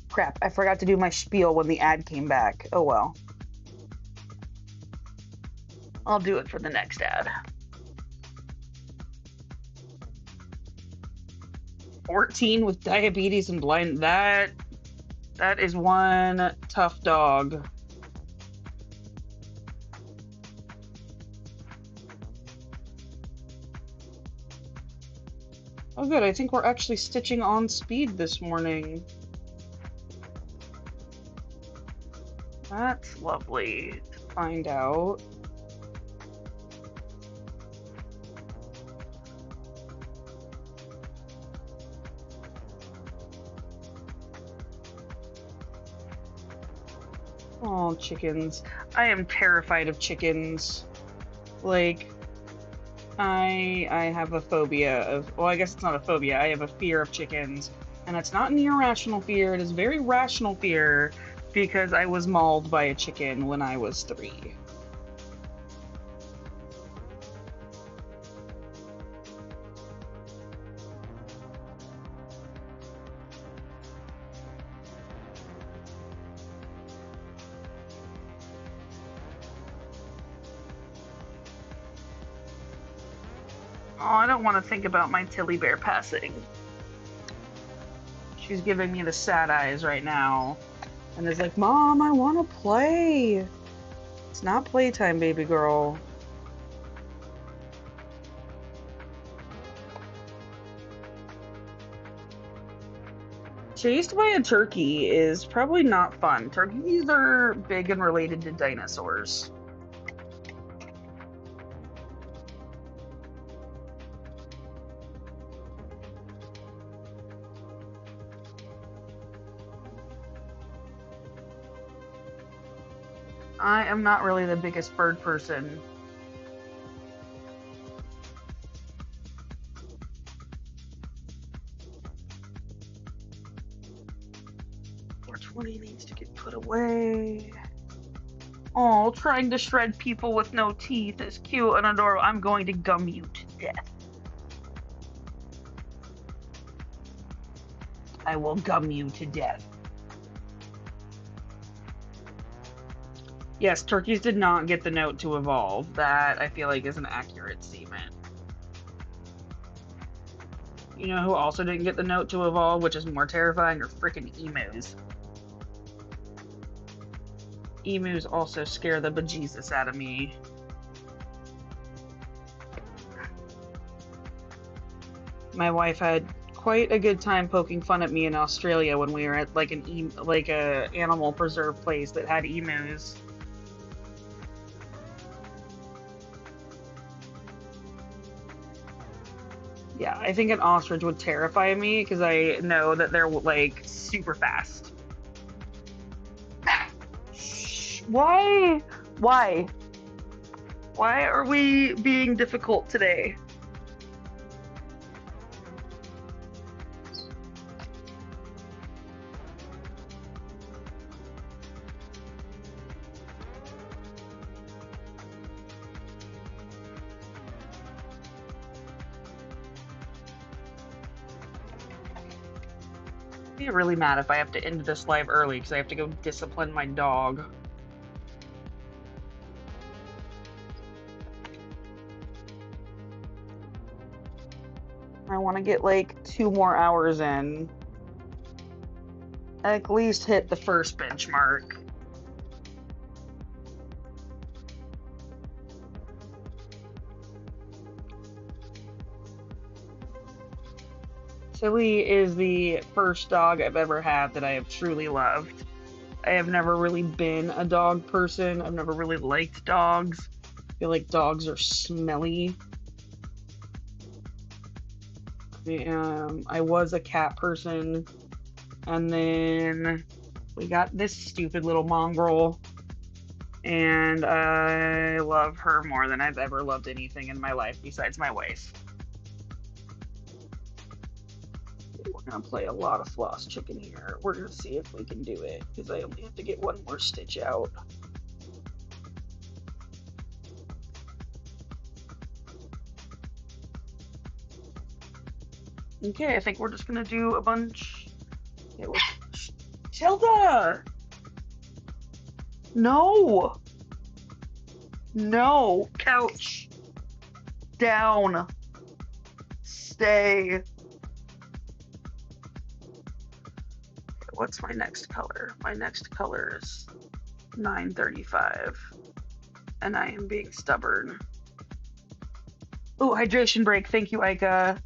Crap, I forgot to do my spiel when the ad came back. Oh well. I'll do it for the next ad. 14 with diabetes and blind. That is one tough dog. Oh good, I think we're actually stitching on speed this morning. That's lovely to find out. Oh, chickens. I am terrified of chickens. Like, I have a phobia of, well, I guess it's not a phobia. I have a fear of chickens. And it's not an irrational fear. It is very rational fear because I was mauled by a chicken when I was 3. Oh, I don't want to think about my Tilly Bear passing. She's giving me the sad eyes right now. And is like, Mom, I want to play. It's not playtime, baby girl. Chased by a turkey is probably not fun. Turkeys are big and related to dinosaurs. I am not really the biggest bird person. .420 needs to get put away. Oh, trying to shred people with no teeth is cute and adorable. I'm going to gum you to death. I will gum you to death. Yes, turkeys did not get the note to evolve. That, I feel like, is an accurate statement. You know who also didn't get the note to evolve, which is more terrifying, are freaking emus. Emus also scare the bejesus out of me. My wife had quite a good time poking fun at me in Australia when we were at like a animal preserve place that had emus. Yeah, I think an ostrich would terrify me because I know that they're like super fast. Why? Why? Why are we being difficult today? I'd be really mad if I have to end this live early because I have to go discipline my dog. I want to get like 2 more hours in. At least hit the first benchmark. Tilly is the first dog I've ever had that I have truly loved. I have never really been a dog person. I've never really liked dogs. I feel like dogs are smelly. I was a cat person, and then we got this stupid little mongrel, and I love her more than I've ever loved anything in my life besides my wife. We're gonna play a lot of floss chicken here. We're gonna see if we can do it, because I only have to get one more stitch out. Okay, I think we're just gonna do a bunch. Okay, Tilda! No! No! Couch! Down! Stay! What's my next color? My next color is 935. And I am being stubborn. Oh, hydration break. Thank you, Ika.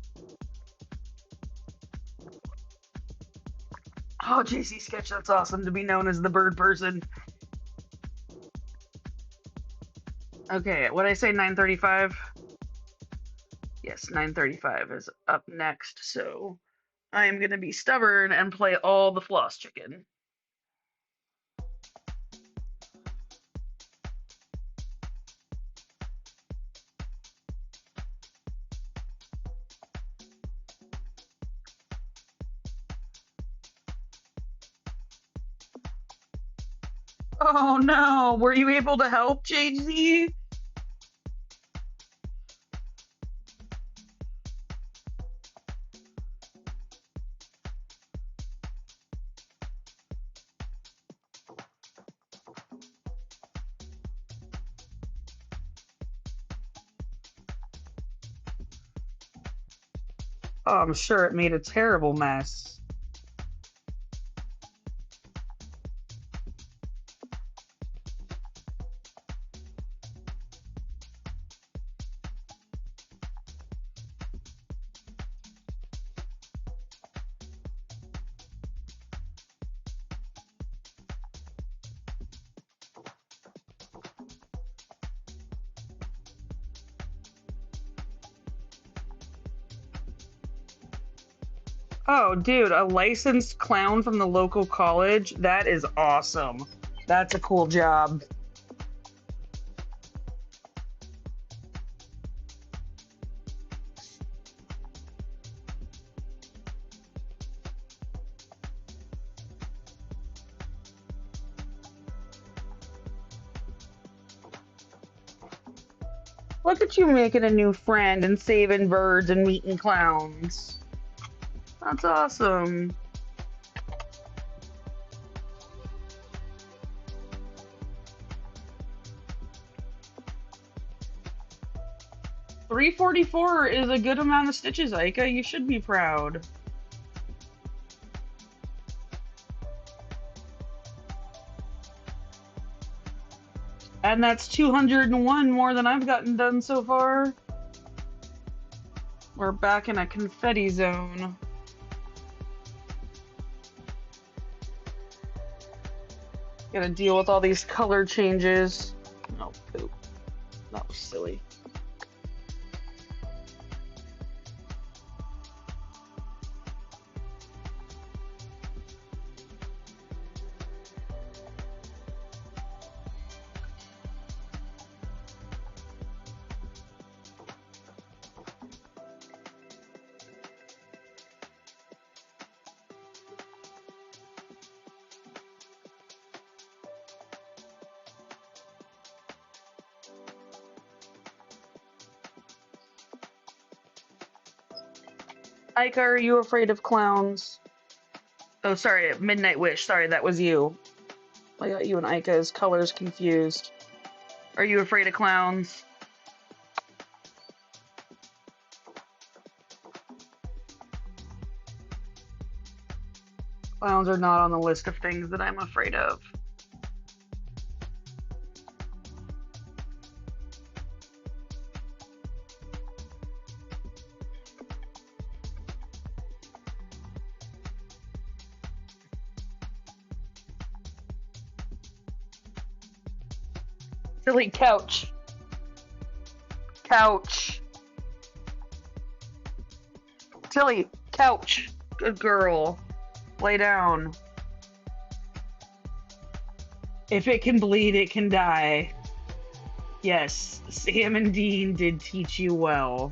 Oh, JC Sketch, that's awesome to be known as the bird person. Okay, what did I say, 935? Yes, 935 is up next, so I am going to be stubborn and play all the floss chicken. Oh no, were you able to help, JZ? Oh, I'm sure it made a terrible mess. Oh, dude, a licensed clown from the local college? That is awesome. That's a cool job. Look at you making a new friend and saving birds and meeting clowns. That's awesome. 344 is a good amount of stitches, Aika. You should be proud. And that's 201 more than I've gotten done so far. We're back in a confetti zone. Gotta deal with all these color changes. Oh, poop. That was silly. Aika, are you afraid of clowns? Oh, sorry, Midnight Wish. Sorry, that was you. I got you and Aika's colors confused. Are you afraid of clowns? Clowns are not on the list of things that I'm afraid of. Silly couch. Couch. Tilly, couch. Good girl. Lay down. If it can bleed, it can die. Yes, Sam and Dean did teach you well.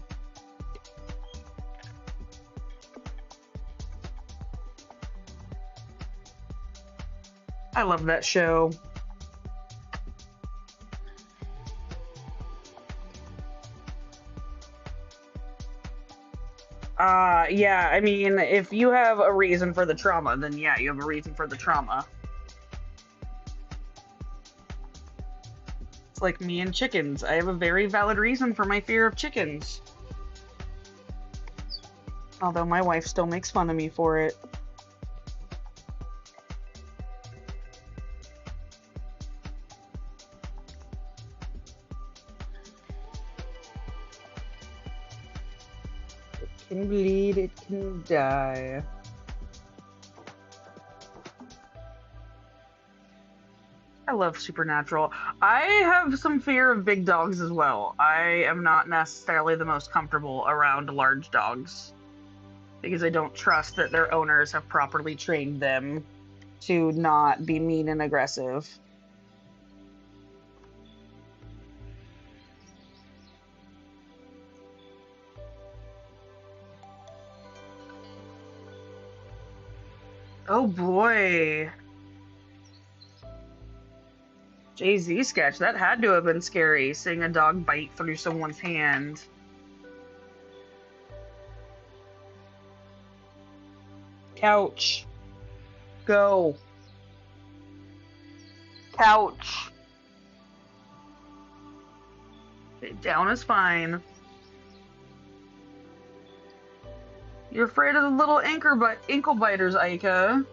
I love that show. Yeah, I mean, if you have a reason for the trauma, then yeah, you have a reason for the trauma. It's like me and chickens. I have a very valid reason for my fear of chickens. Although my wife still makes fun of me for it. It can bleed, it can die. I love Supernatural. I have some fear of big dogs as well. I am not necessarily the most comfortable around large dogs because I don't trust that their owners have properly trained them to not be mean and aggressive. Oh boy. Jay-Z sketch. That had to have been scary, seeing a dog bite through someone's hand. Couch. Go. Couch. Okay, down is fine. You're afraid of the little ankle biters, Aika.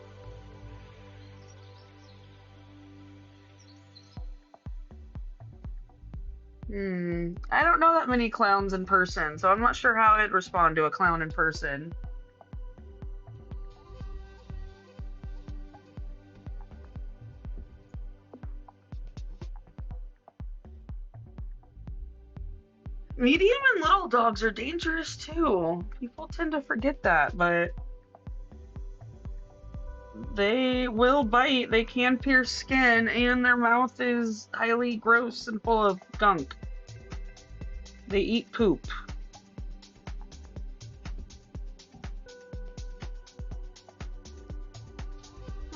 I don't know that many clowns in person, so I'm not sure how I'd respond to a clown in person. Medium and little dogs are dangerous too. People tend to forget that, but they will bite. They can pierce skin, and their mouth is highly gross and full of gunk. They eat poop.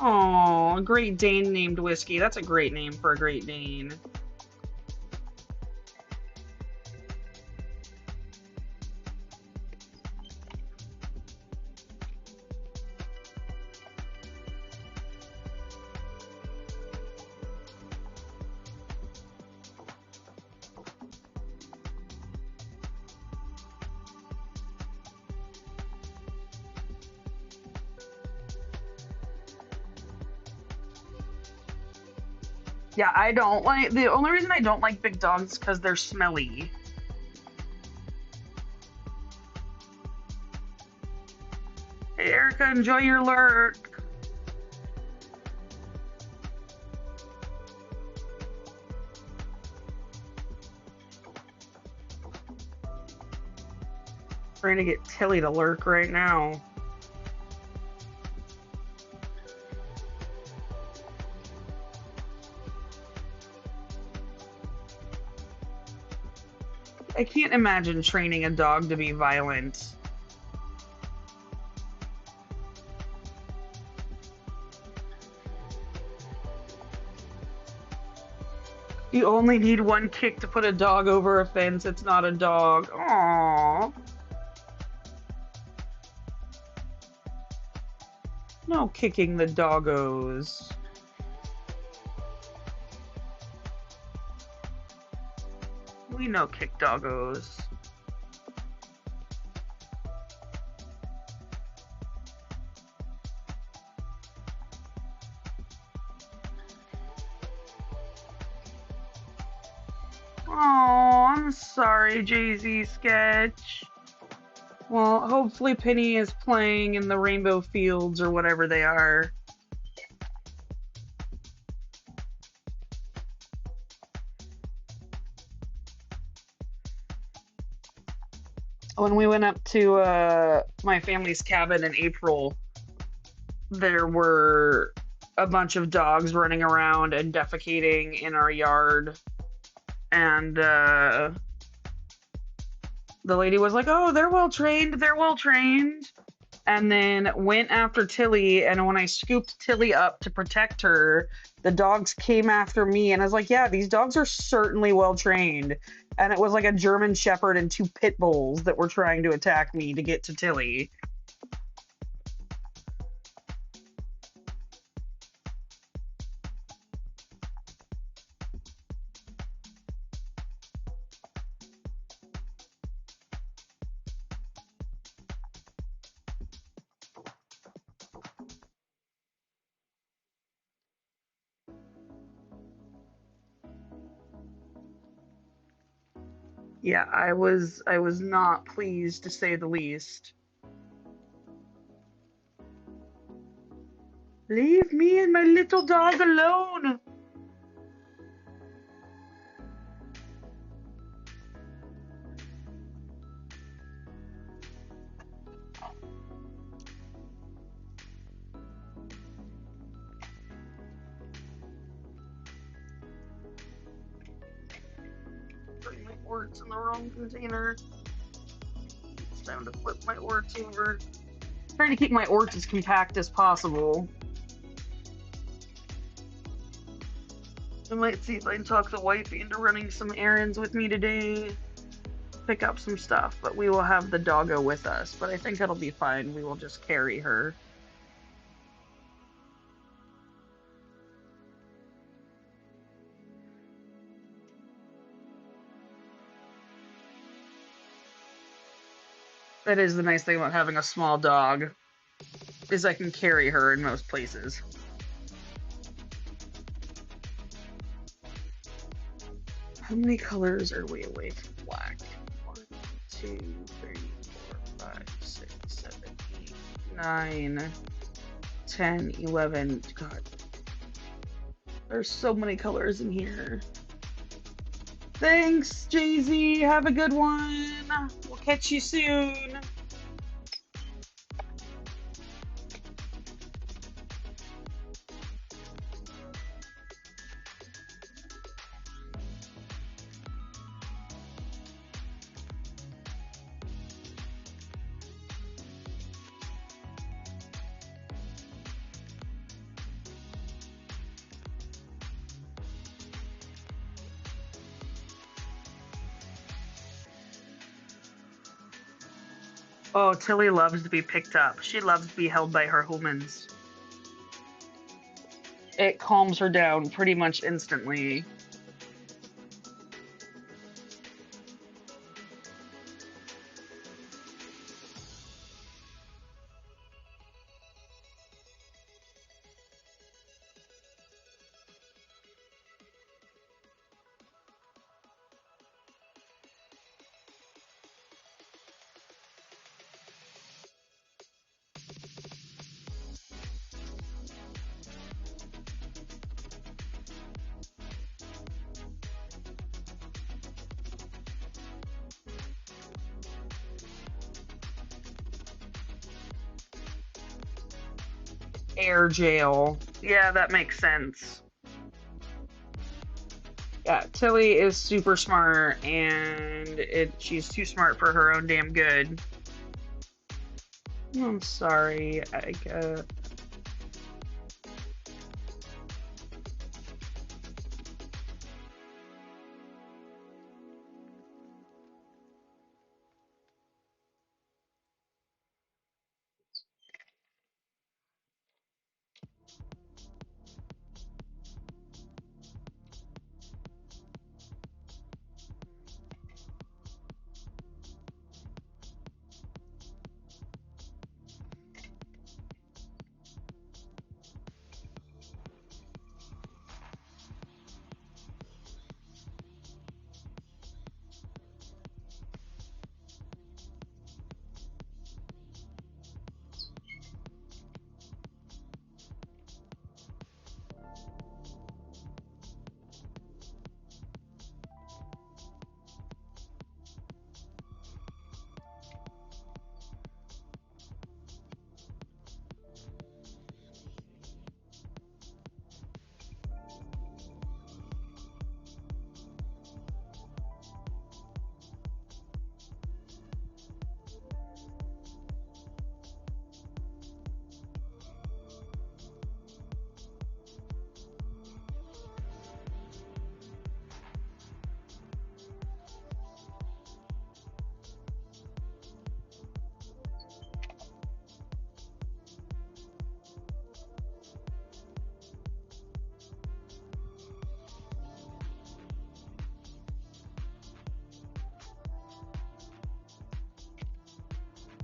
Aw, a Great Dane named Whiskey. That's a great name for a Great Dane. Yeah, I don't like, the only reason I don't like big dogs is because they're smelly. Hey, Erica, enjoy your lurk. Trying to get Tilly to lurk right now. I can't imagine training a dog to be violent. You only need one kick to put a dog over a fence. It's not a dog. Aww. No kicking the doggos. We know kick doggos. Oh, I'm sorry, Jay-Z Sketch. Well, hopefully Penny is playing in the Rainbow Fields or whatever they are. When we went up to my family's cabin in April, there were a bunch of dogs running around and defecating in our yard. And the lady was like, "Oh, they're well trained, they're well trained." And then went after Tilly. And when I scooped Tilly up to protect her, the dogs came after me. And I was like, yeah, these dogs are certainly well trained. And it was like a German Shepherd and two pit bulls that were trying to attack me to get to Tilly. Yeah, I was not pleased, to say the least. Leave me and my little dog alone. Putting my orts in the wrong container. It's time to flip my orts over. Trying to keep my orts as compact as possible. I might see if I can talk the wifey into running some errands with me today. Pick up some stuff, but we will have the doggo with us. But I think it'll be fine. We will just carry her. That is the nice thing about having a small dog, is I can carry her in most places. How many colors are we away from black? 1, 2, 3, 4, 5, 6, 7, 8, 9, 10, 11. God. There's so many colors in here. Thanks, Jay-Z. Have a good one. We'll catch you soon. Oh, Tilly loves to be picked up. She loves to be held by her humans. It calms her down pretty much instantly. Air jail. Yeah, that makes sense. Yeah, Tilly is super smart, and she's too smart for her own damn good. I'm sorry,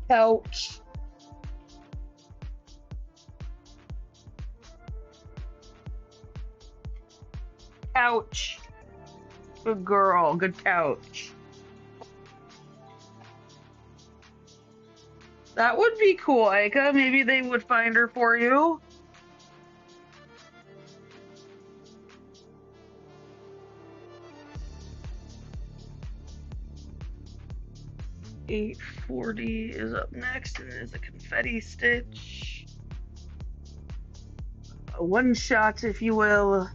couch. Couch. Good girl. Good couch. That would be cool, Aika. Maybe they would find her for you. $840 is up next, and there's a confetti stitch. A one shot, if you will.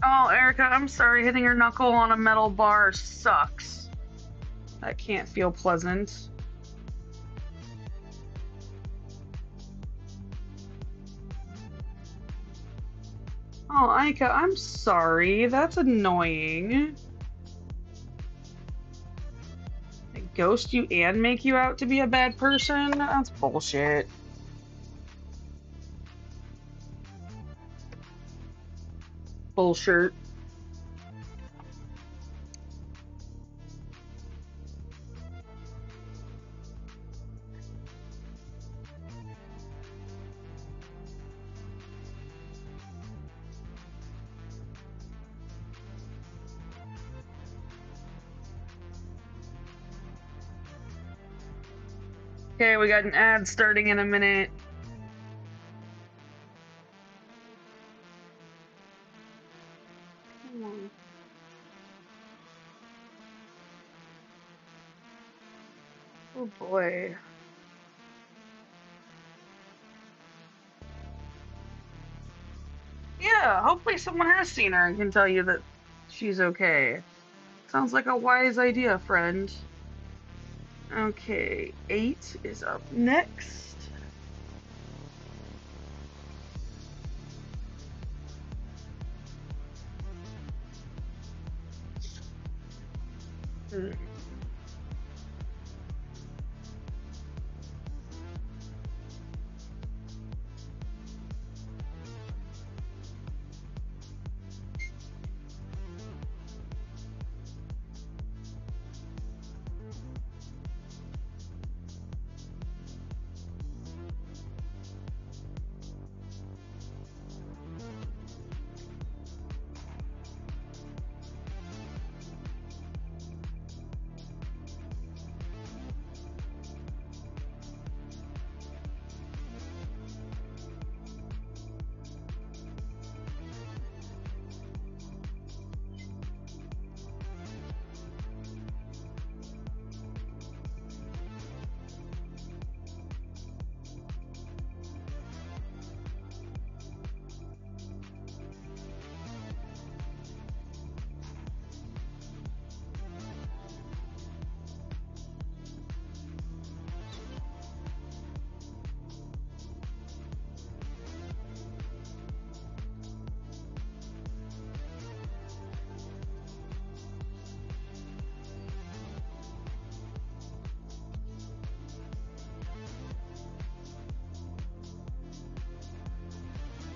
Oh, Erica, I'm sorry. Hitting your knuckle on a metal bar sucks. That can't feel pleasant. Oh, Aika, I'm sorry. That's annoying. They ghost you and make you out to be a bad person? That's bullshit. Bullshit. Okay, we got an ad starting in a minute. Come on. Oh boy. Yeah, hopefully someone has seen her and can tell you that she's okay. Sounds like a wise idea, friend. Okay, 8 is up next. Hmm.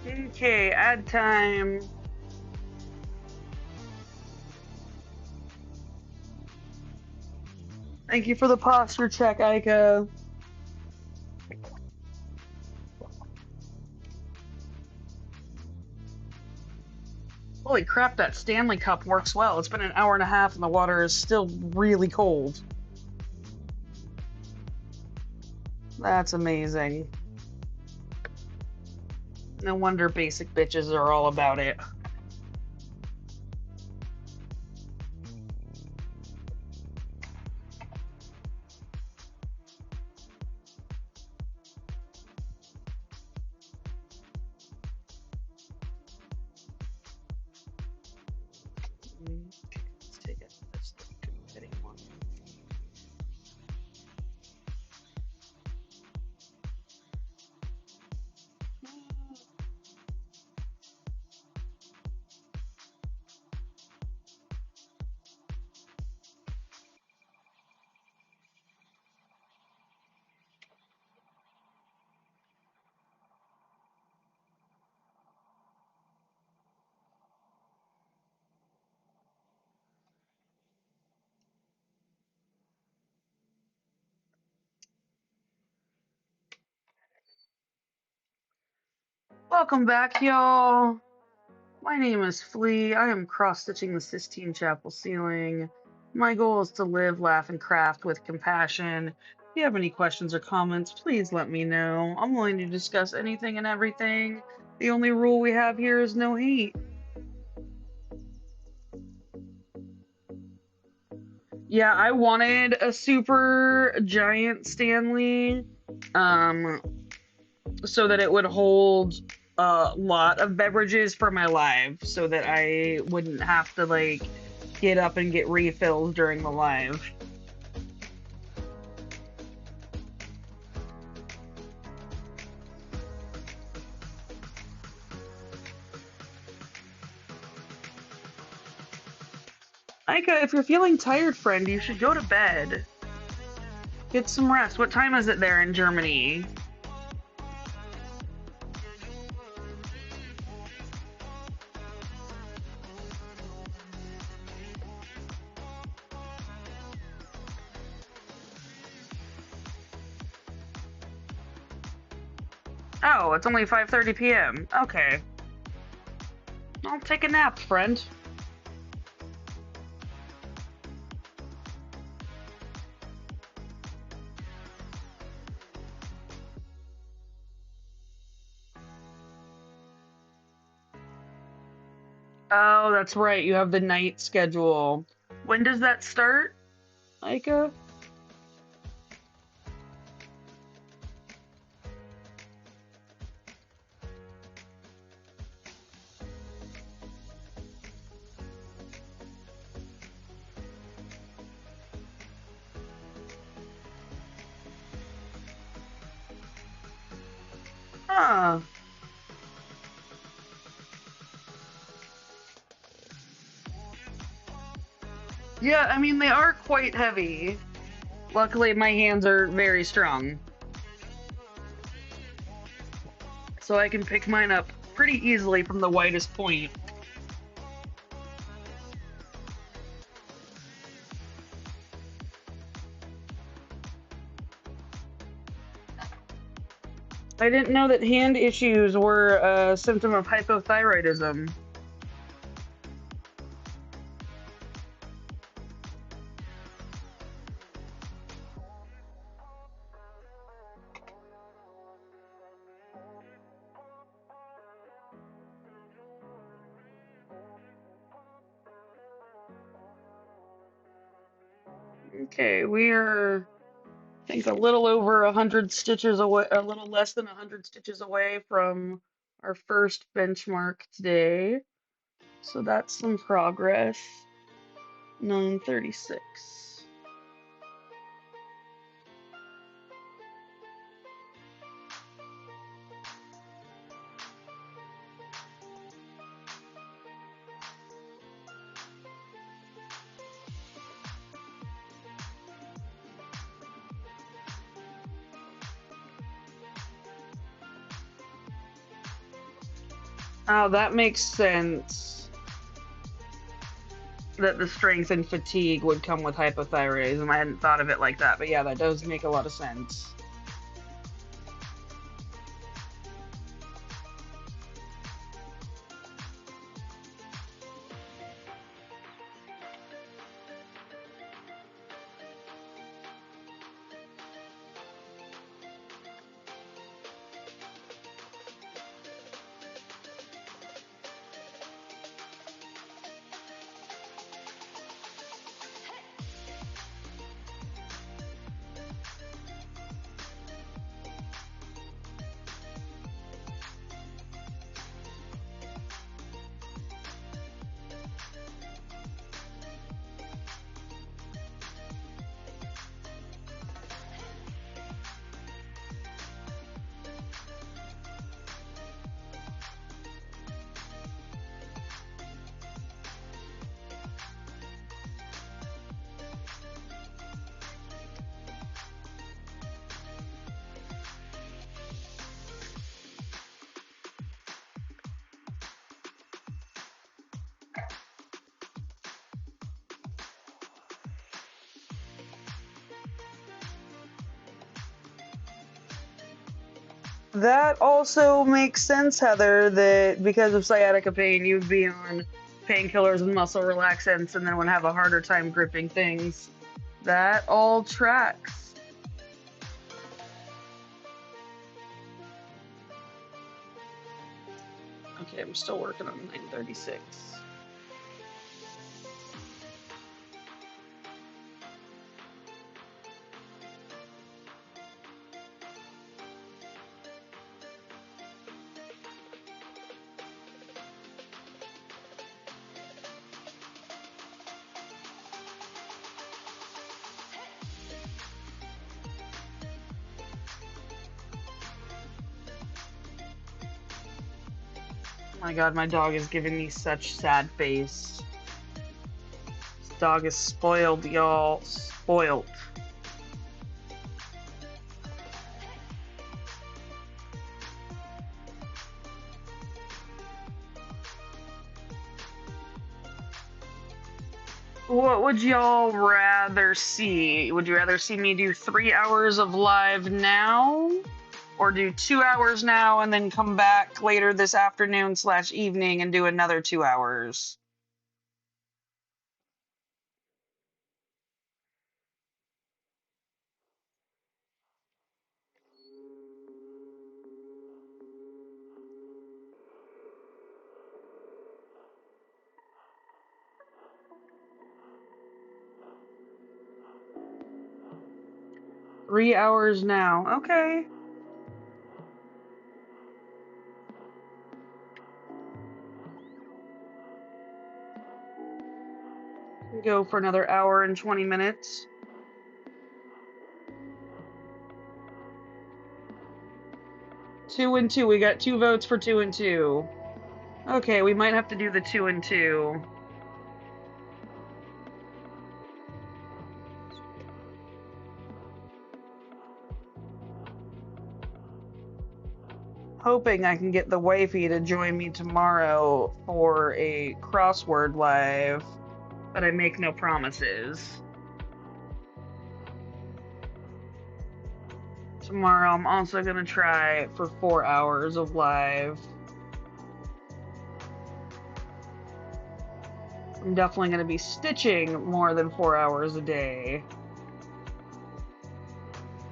Okay, ad time. Thank you for the posture check, Aika. Holy crap, that Stanley Cup works well. It's been an hour and a half and the water is still really cold. That's amazing. No wonder basic bitches are all about it. Okay, let's take it. That's the fitting one. Welcome back, y'all. My name is Flea. I am cross-stitching the Sistine Chapel ceiling. My goal is to live, laugh, and craft with compassion. If you have any questions or comments, please let me know. I'm willing to discuss anything and everything. The only rule we have here is no hate. Yeah, I wanted a super giant Stanley, um, so that it would hold a lot of beverages for my live, so that I wouldn't have to like get up and get refills during the live. Aika, if you're feeling tired, friend, you should go to bed. Get some rest. What time is it there in Germany? Oh, it's only 5:30 p.m. Okay. I'll take a nap, friend. Oh, that's right. You have the night schedule. When does that start, Aika? Huh. Yeah, I mean, they are quite heavy. Luckily, my hands are very strong, so I can pick mine up pretty easily from the widest point. I didn't know that hand issues were a symptom of hypothyroidism. Okay, we're, I think, a little over 100 stitches away, a little less than 100 stitches away from our first benchmark today. So that's some progress. 936. Oh, that makes sense. That the strength and fatigue would come with hypothyroidism. I hadn't thought of it like that, but yeah, that does make a lot of sense. That also makes sense, Heather, that because of sciatica pain, you'd be on painkillers and muscle relaxants and then would have a harder time gripping things. That all tracks. Okay, I'm still working on 936. Oh my god, my dog is giving me such sad face. This dog is spoiled, y'all. Spoiled. What would y'all rather see? Would you rather see me do 3 hours of live now? Or do 2 hours now and then come back later this afternoon / evening and do another 2 hours? 3 hours now. Okay. Go for another hour and 20 minutes. 2 and 2. We got 2 votes for 2 and 2. Okay, we might have to do the 2 and 2. Hoping I can get the wifey to join me tomorrow for a crossword live, but I make no promises. Tomorrow I'm also gonna try for 4 hours of live. I'm definitely gonna be stitching more than 4 hours a day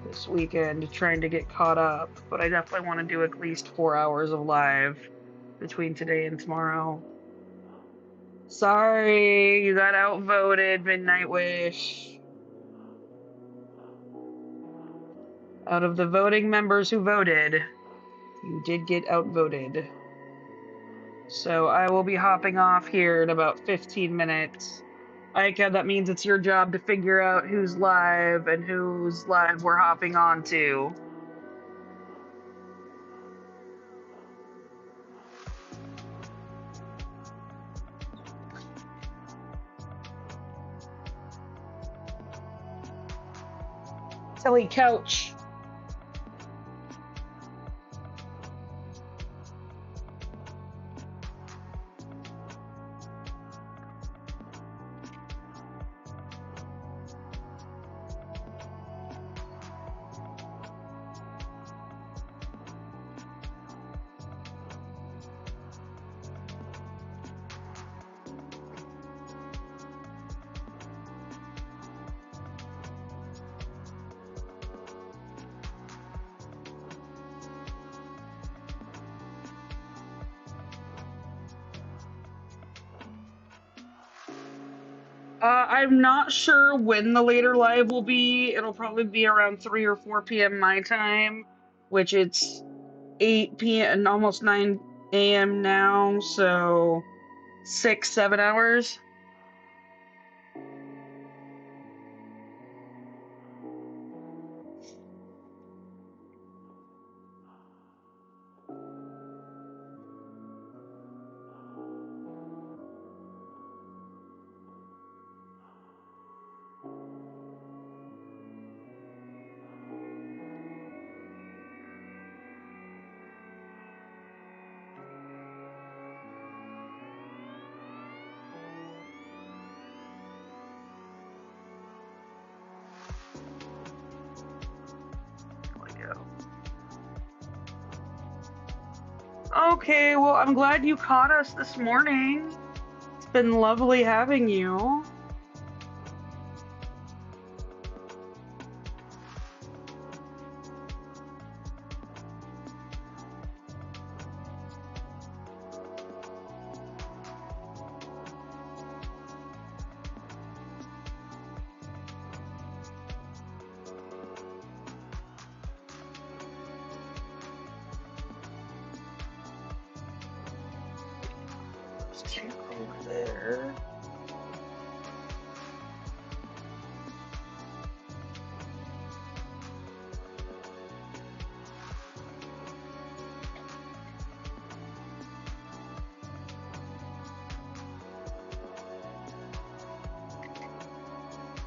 this weekend, trying to get caught up, but I definitely want to do at least 4 hours of live between today and tomorrow. Sorry, you got outvoted, Midnight Wish. Out of the voting members who voted, you did get outvoted. So I will be hopping off here in about 15 minutes. Aika, that means it's your job to figure out who's live and whose live we're hopping on to. Telly Couch. I'm not sure when the later live will be. It'll probably be around 3 or 4 p.m. my time, which it's 8 p.m. and almost 9 a.m. now, so 6, 7 hours. Okay, well, I'm glad you caught us this morning. It's been lovely having you. Just check over there.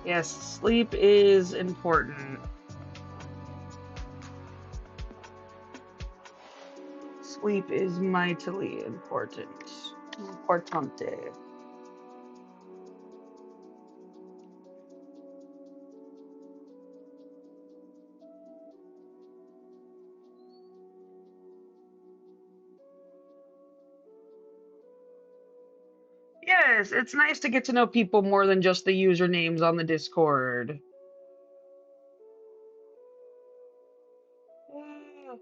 Yes, sleep is important. Sleep is mightily important. Importante. Yes, it's nice to get to know people more than just the usernames on the Discord. Yeah.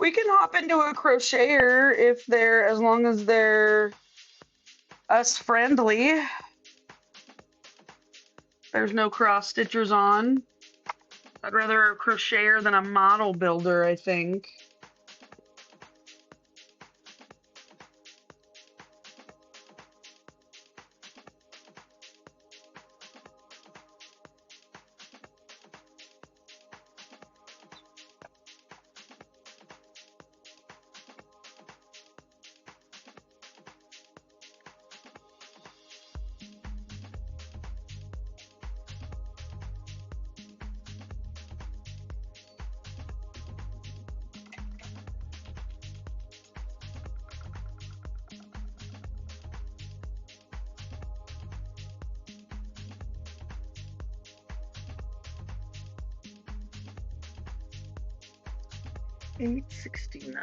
We can hop into a crocheter if they're, as long as they're us friendly. There's no cross stitchers on. I'd rather a crocheter than a model builder, I think. $869.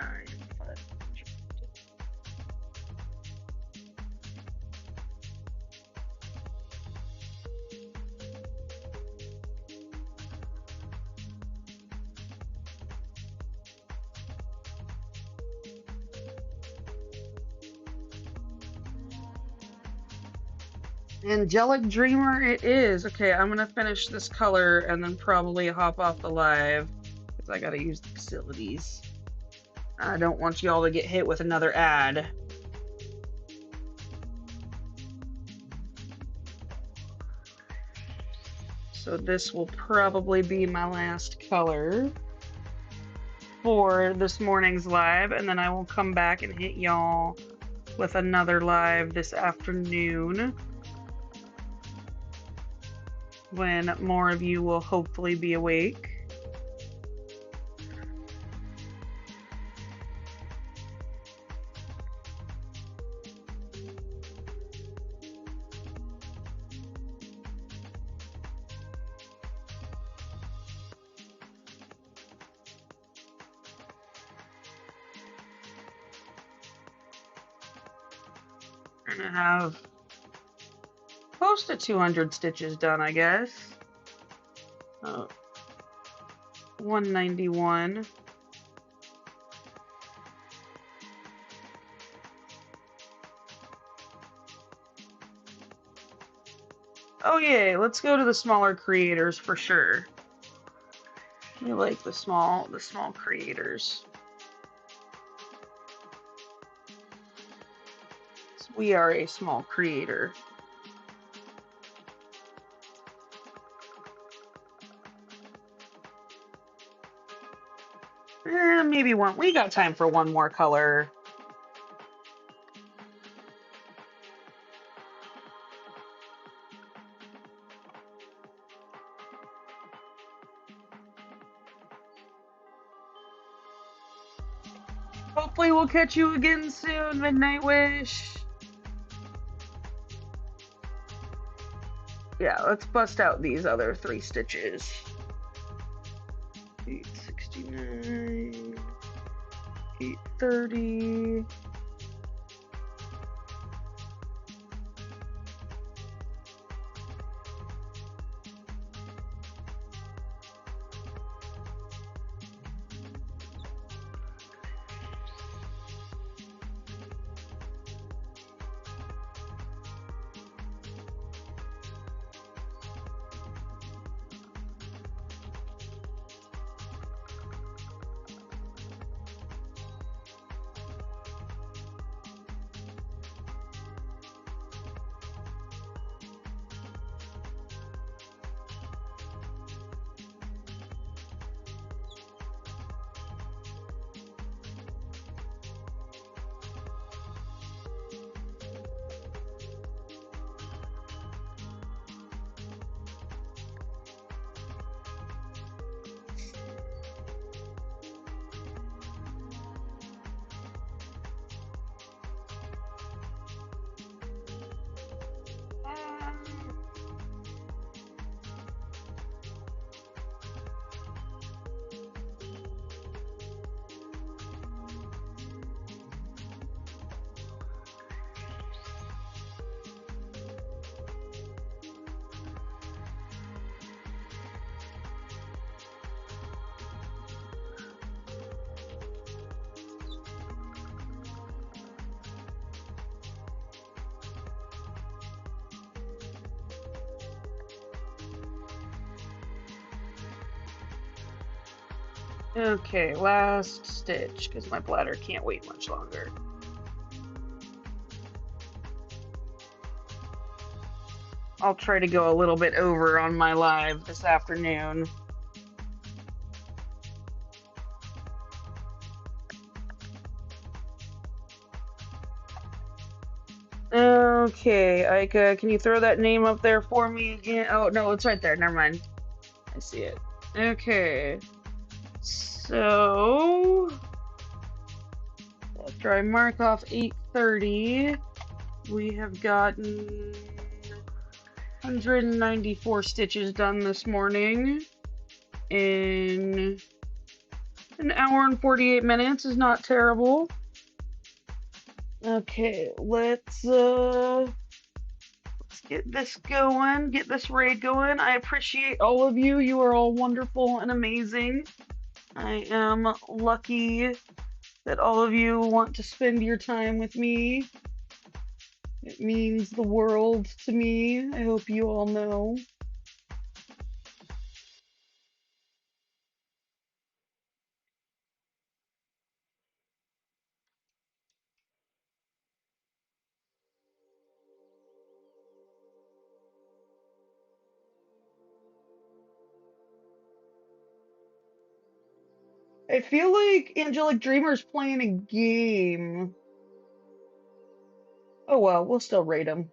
Angelic Dreamer it is. Okay, I'm gonna finish this color and then probably hop off the live because I gotta use the facilities. I don't want y'all to get hit with another ad. So this will probably be my last color for this morning's live, and then I will come back and hit y'all with another live this afternoon when more of you will hopefully be awake. We're gonna have close to 200 stitches done, I guess. 191. Oh yay, let's go to the smaller creators for sure. We like the small creators. We are a small creator. Maybe one. We got time for one more color. Hopefully we'll catch you again soon, Midnight Wish. Yeah, let's bust out these other 3 stitches. 869, 830. Okay, last stitch, because my bladder can't wait much longer. I'll try to go a little bit over on my live this afternoon. Okay, Ika, can you throw that name up there for me again? Oh, no, it's right there. Never mind. I see it. Okay. So, after I mark off 830, we have gotten 194 stitches done this morning in an hour and 48 minutes. Is not terrible. Okay, let's get this going, get this raid going. I appreciate all of you. You are all wonderful and amazing. I am lucky that all of you want to spend your time with me. It means the world to me. I hope you all know. I feel like Angelic Dreamer's playing a game. Oh well, we'll still rate him.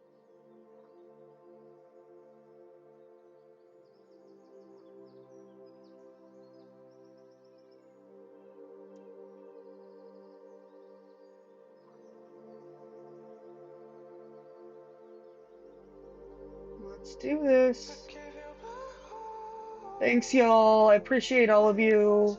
Let's do this. Thanks, y'all. I appreciate all of you.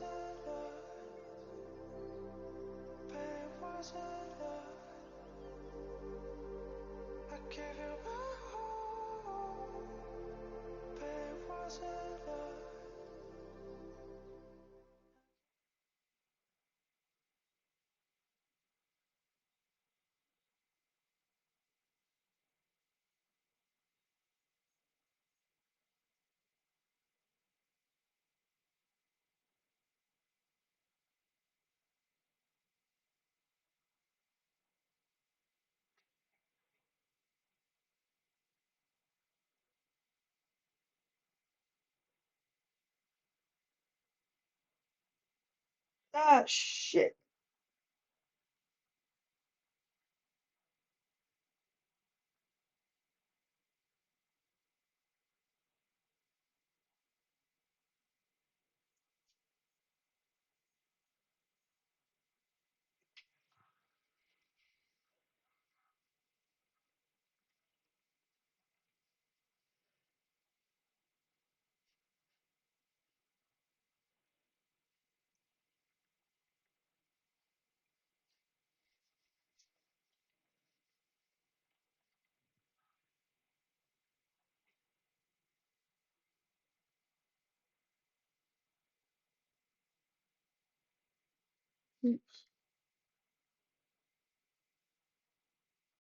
Ah, shit. Oops.